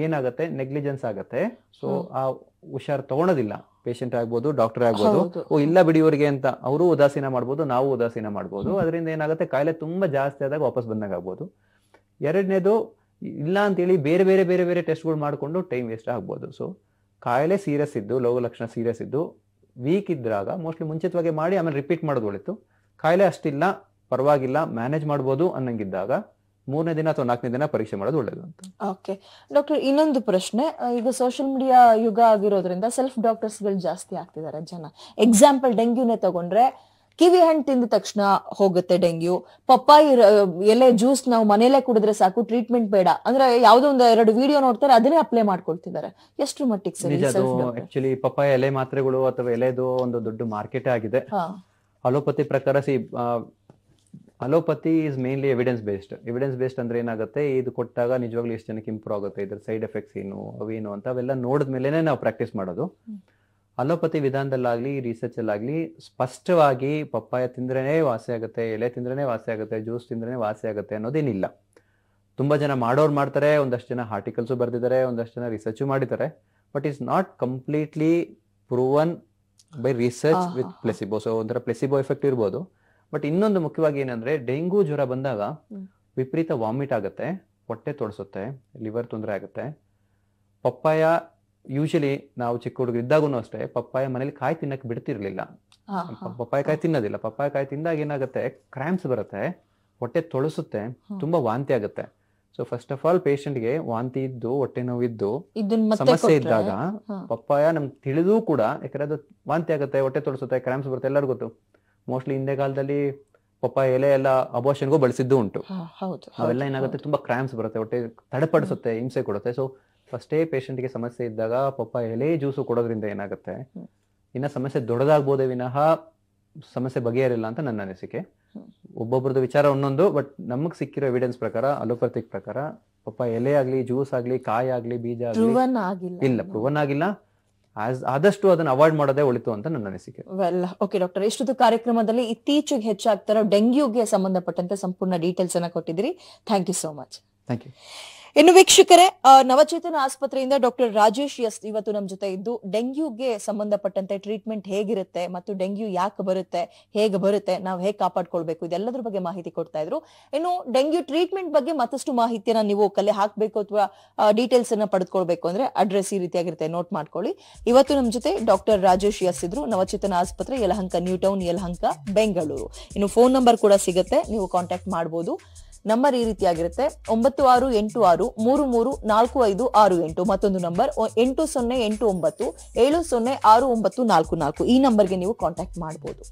ಏನಾಗುತ್ತೆ, ನೆಗ್ಲಿಜೆನ್ಸ್ ಆಗತ್ತೆ. ಸೊ ಆ ಹುಷಾರ್ ತಗೊಳೋದಿಲ್ಲ, ಪೇಷಂಟ್ ಆಗ್ಬೋದು, ಡಾಕ್ಟರ್ ಆಗ್ಬೋದು. ಇಲ್ಲ ಬಿಡಿಯವರಿಗೆ ಅಂತ ಅವರು ಉದಾಸೀನ ಮಾಡ್ಬೋದು, ನಾವು ಉದಾಸೀನ ಮಾಡ್ಬೋದು. ಅದರಿಂದ ಏನಾಗುತ್ತೆ, ಕಾಯಿಲೆ ತುಂಬಾ ಜಾಸ್ತಿ ಆದಾಗ ವಾಪಸ್ ಬಂದಾಗ ಆಗ್ಬೋದು. ಎರಡನೇದು, ಇಲ್ಲ ಅಂತೇಳಿ ಬೇರೆ ಬೇರೆ ಬೇರೆ ಬೇರೆ ಟೆಸ್ಟ್ಗಳು ಮಾಡ್ಕೊಂಡು ಟೈಮ್ ವೇಸ್ಟ್ ಆಗ್ಬೋದು. ಸೊ ಕಾಯಿಲೆ ಸೀರಿಯಸ್ ಇದ್ದು, ರೋಗ ಲಕ್ಷಣ ಸೀರಿಯಸ್ ಇದ್ದು, ವೀಕ್ ಇದ್ರಾಗ ಮೋಸ್ಟ್ಲಿ ಮುಂಚಿತವಾಗಿ ಮಾಡಿ ಆಮೇಲೆ ರಿಪೀಟ್ ಮಾಡೋದು ಒಳಿತು. ಕಾಯಿಲೆ ಅಷ್ಟಿಲ್ಲ, ಪರವಾಗಿಲ್ಲ, ಮ್ಯಾನೇಜ್ ಮಾಡ್ಬೋದು ಅನ್ನಂಗಿದ್ದಾಗ 3ನೇ ದಿನ ಅಥವಾ 4ನೇ ದಿನ ಪರೀಕ್ಷೆ ಮಾಡೋದು ಒಳ್ಳೇದು ಅಂತ. ಓಕೆ ಡಾಕ್ಟರ್, ಇನ್ನೊಂದು ಪ್ರಶ್ನೆ. ಈಗ ಸೋಷಿಯಲ್ ಮೀಡಿಯಾ ಯುಗ ಆಗಿರೋದ್ರಿಂದ ಸೆಲ್ಫ್ ಡಾಕ್ಟರ್ಸ್ ಗಳು ಜಾಸ್ತಿ ಆಗ್ತಿದ್ದಾರೆ ಜನ. ಎಕ್ಸಾಂಪಲ್ ಡೆಂಗ್ಯೂನೇ ತಗೊಂಡ್ರೆ, ಕಿವಿ ಹಣ್ಣು ತಿಂದ ತಕ್ಷಣ ಹೋಗುತ್ತೆ ಡೆಂಗ್ಯೂ. ಪಪ್ಪಾಯಿ ಎಲೆ ಜ್ಯೂಸ್ ನಾವು ಮನೇಲೆ ಕುಡಿದ್ರೆ ಸಾಕು, ಟ್ರೀಟ್ಮೆಂಟ್ ಬೇಡ ಅಂದ್ರೆ ಯಾವ್ದೋ ಒಂದು 2 ವಿಡಿಯೋ ನೋಡ್ತಾರೆ, ಅದನ್ನೇ ಅಪ್ಲೈ ಮಾಡ್ಕೊಳ್ತಿದ್ದಾರೆ. ಎಷ್ಟು ಮಟ್ಟಿಗೆ ಸರಿ? ಆಕ್ಚುಲಿ ಪಪ್ಪಾಯ ಎಲೆ ಮಾತ್ರೆಗಳು ಅಥವಾ ಎಲೆದು ಒಂದು ದೊಡ್ಡ ಮಾರ್ಕೆಟ್ ಆಗಿದೆ. ಅಲೋಪತಿ ಪ್ರಕಾರ allopathy is mainly evidence based ಅಂದ್ರೆ ಏನಾಗುತ್ತೆ, ಇದು ಕೊಟ್ಟಾಗ ನಿಜವಾಗ್ಲೂ ಎಷ್ಟು ಜನಕ್ಕೆ ಇಂಪ್ರೂವ್ ಆಗುತ್ತೆ, ಇದ್ರ ಸೈಡ್ ಎಫೆಕ್ಟ್ಸ್ ಏನು, ಅವೇನು ಅಂತ ಅವೆಲ್ಲ ನೋಡಿದ್ಮೇಲೆ ನಾವು ಪ್ರಾಕ್ಟೀಸ್ ಮಾಡೋದು. ಅಲೋಪತಿ ವಿಧಾನದಲ್ಲಾಗ್ಲಿ ರಿಸರ್ಚ್ ಅಲ್ಲಾಗ್ಲಿ ಸ್ಪಷ್ಟವಾಗಿ ಪಪ್ಪಾಯ ತಿಂದ್ರೇನೆ ವಾಸಿ ಆಗುತ್ತೆ, ಎಲೆ ತಿಂದ್ರೇನೆ ವಾಸಿ ಆಗುತ್ತೆ, ಜ್ಯೂಸ್ ತಿಂದ್ರೇನೆ ವಾಸಿ ಆಗುತ್ತೆ ಅನ್ನೋದೇನಿಲ್ಲ. ತುಂಬಾ ಜನ ಮಾಡೋರು ಮಾಡ್ತಾರೆ, ಒಂದಷ್ಟು ಜನ ಆರ್ಟಿಕಲ್ಸು ಬರ್ದಿದ್ದಾರೆ, ಒಂದಷ್ಟು ಜನ ರಿಸರ್ಚು ಮಾಡಿದ್ದಾರೆ. But it's not completely proven by research with placebo. So ಒಂಥರ ಪ್ಲೆಸಿಬೋ ಎಫೆಕ್ಟ್ ಇರ್ಬೋದು. ಬಟ್ ಇನ್ನೊಂದು ಮುಖ್ಯವಾಗಿ ಏನಂದ್ರೆ, ಡೆಂಗು ಜ್ವರ ಬಂದಾಗ ವಿಪರೀತ ವಾಮಿಟ್ ಆಗುತ್ತೆ, ಹೊಟ್ಟೆ ತೊಳಸುತ್ತೆ, ಲಿವರ್ ತೊಂದರೆ ಆಗುತ್ತೆ. ಪಪ್ಪಾಯ ಯೂಶಲಿ ನಾವು ಚಿಕ್ಕ ಹುಡುಗರು ಇದ್ದಾಗೂ ಅಷ್ಟೇ ಪಪ್ಪಾಯ ಮನೇಲಿ ಕಾಯಿ ತಿನ್ನಕ್ ಬಿಡ್ತಿರ್ಲಿಲ್ಲ. ಪಪ್ಪಾಯ ಕಾಯಿ ತಿನ್ನೋದಿಲ್ಲ. ಪಪ್ಪಾಯ ಕಾಯಿ ತಿಂದಾಗ ಏನಾಗುತ್ತೆ, ಕ್ರ್ಯಾಂಪ್ಸ್ ಬರುತ್ತೆ, ಹೊಟ್ಟೆ ತೊಳಸುತ್ತೆ, ತುಂಬಾ ವಾಂತಿ ಆಗುತ್ತೆ. ಸೊ ಫಸ್ಟ್ ಆಫ್ ಆಲ್ ಪೇಷಂಟ್ಗೆ ವಾಂತಿ ಇದ್ದು, ಹೊಟ್ಟೆ ನೋವಿದ್ದು ಸಮಸ್ಯೆ ಇದ್ದಾಗ ಪಪ್ಪಾಯ ನಮ್ಗೆ ತಿಳಿದು ಕೂಡ, ಯಾಕಂದ್ರೆ ಅದು ವಾಂತಿ ಆಗುತ್ತೆ, ಹೊಟ್ಟೆ ತೊಳಸುತ್ತೆ, ಕ್ರ್ಯಾಂಪ್ಸ್ ಬರುತ್ತೆ, ಎಲ್ಲರಿಗೂ ಗೊತ್ತು. ಮೋಸ್ಟ್ಲಿ ಹಿಂದೆ ಕಾಲದಲ್ಲಿ ಪಪ್ಪಾಯ ಎಲೆ ಎಲ್ಲ ಅಬೋಷನ್ಗೂ ಬಳಸಿದ್ದು ಉಂಟು. ಅವೆಲ್ಲ ಏನಾಗುತ್ತೆ, ತುಂಬಾ ಕ್ರ್ಯಾಂಪ್ಸ್ ಬರುತ್ತೆ, ಹೊಟ್ಟೆ ತಡೆಪಡಿಸುತ್ತೆ, ಹಿಂಸೆ ಕೊಡುತ್ತೆ. ಸೊ ಫಸ್ಟೇ ಪೇಷಂಟ್ಗೆ ಸಮಸ್ಯೆ ಇದ್ದಾಗ ಪಪ್ಪಾಯ ಎಲೆ ಜ್ಯೂಸು ಕೊಡೋದ್ರಿಂದ ಏನಾಗುತ್ತೆ, ಇನ್ನ ಸಮಸ್ಯೆ ದೊಡ್ಡದಾಗ್ಬೋದೇ ವಿನಃ ಸಮಸ್ಯೆ ಬಗೆಹರಿಲ್ಲ ಅಂತ ನನ್ನ ಅನಿಸಿಕೆ. ಒಬ್ಬೊಬ್ರದ್ದು ವಿಚಾರ ಒಂದೊಂದು. ಬಟ್ ನಮಗ್ ಸಿಕ್ಕಿರೋ ಎವಿಡೆನ್ಸ್ ಪ್ರಕಾರ, ಅಲೋಪತಿಕ್ ಪ್ರಕಾರ ಪಪ್ಪಾಯ ಎಲೆ ಆಗ್ಲಿ, ಜ್ಯೂಸ್ ಆಗ್ಲಿ, ಕಾಯಿ ಆಗ್ಲಿ, ಬೀಜ ಆಗ್ಲಿ ಇಲ್ಲ, ಪ್ರೂವನ್ ಆಗಿಲ್ಲ. ಆದಷ್ಟು ಅದನ್ನ ಅವಾಯ್ಡ್ ಮಾಡೋದೇ ಒಳಿತು ಅಂತ ನನ್ನ ಅನಿಸಿಕೆ. ವೆಲ್, ಓಕೆ ಡಾಕ್ಟರ್, ಇಷ್ಟೊಂದು ಕಾರ್ಯಕ್ರಮದಲ್ಲಿ ಇತ್ತೀಚೆಗೆ ಹೆಚ್ಚಾಗ್ತಾರೋ ಡೆಂಗ್ಯೂಗೆ ಸಂಬಂಧಪಟ್ಟಂತೆ ಸಂಪೂರ್ಣ ಡೀಟೇಲ್ಸ್ ಅನ್ನ ಕೊಟ್ಟಿದ್ದೀರಿ. Thank you so much. Thank you. ಇನ್ನು ವೀಕ್ಷಕರೇ, ನವಚೇತನ ಆಸ್ಪತ್ರೆಯಿಂದ ಡಾಕ್ಟರ್ ರಾಜೇಶ್ ಎಸ್ ಇವತ್ತು ನಮ್ಮ ಜೊತೆ ಇದ್ದು ಡೆಂಗ್ಯೂಗೆ ಸಂಬಂಧಪಟ್ಟಂತೆ ಟ್ರೀಟ್ಮೆಂಟ್ ಹೇಗಿರುತ್ತೆ ಮತ್ತು ಡೆಂಗ್ಯೂ ಯಾಕೆ ಬರುತ್ತೆ, ಹೇಗೆ ಬರುತ್ತೆ, ನಾವು ಹೇಗೆ ಕಾಪಾಡ್ಕೊಳ್ಬೇಕು, ಇದೆಲ್ಲದ್ರ ಬಗ್ಗೆ ಮಾಹಿತಿ ಕೊಡ್ತಾ ಇದ್ರು. ಇನ್ನು ಡೆಂಗ್ಯೂ ಟ್ರೀಟ್ಮೆಂಟ್ ಬಗ್ಗೆ ಮತ್ತಷ್ಟು ಮಾಹಿತಿಯನ್ನ ನೀವು ಕಲೆ ಹಾಕಬೇಕು ಅಥವಾ ಡೀಟೇಲ್ಸ್ ಅನ್ನ ಪಡೆದುಕೊಳ್ಬೇಕು ಅಂದ್ರೆ ಅಡ್ರೆಸ್ ಈ ರೀತಿಯಾಗಿರುತ್ತೆ, ನೋಟ್ ಮಾಡ್ಕೊಳ್ಳಿ. ಇವತ್ತು ನಮ್ಮ ಜೊತೆ ಡಾಕ್ಟರ್ ರಾಜೇಶ್ ಎಸ್ ಇದ್ರು, ನವಚೇತನ ಆಸ್ಪತ್ರೆ, ಯಲಹಂಕ, ನ್ಯೂ ಟೌನ್, ಯಲಹಂಕ, ಬೆಂಗಳೂರು. ಇನ್ನು ಫೋನ್ ನಂಬರ್ ಕೂಡ ಸಿಗುತ್ತೆ, ನೀವು ಕಾಂಟ್ಯಾಕ್ಟ್ ಮಾಡಬಹುದು. ನಂಬರ್ ಈ ರೀತಿಯಾಗಿರುತ್ತೆ: 9686334568. ಮತ್ತೊಂದು ನಂಬರ್ 8089706944. ಈ ನಂಬರ್ಗೆ ನೀವು ಕಾಂಟ್ಯಾಕ್ಟ್ ಮಾಡಬಹುದು.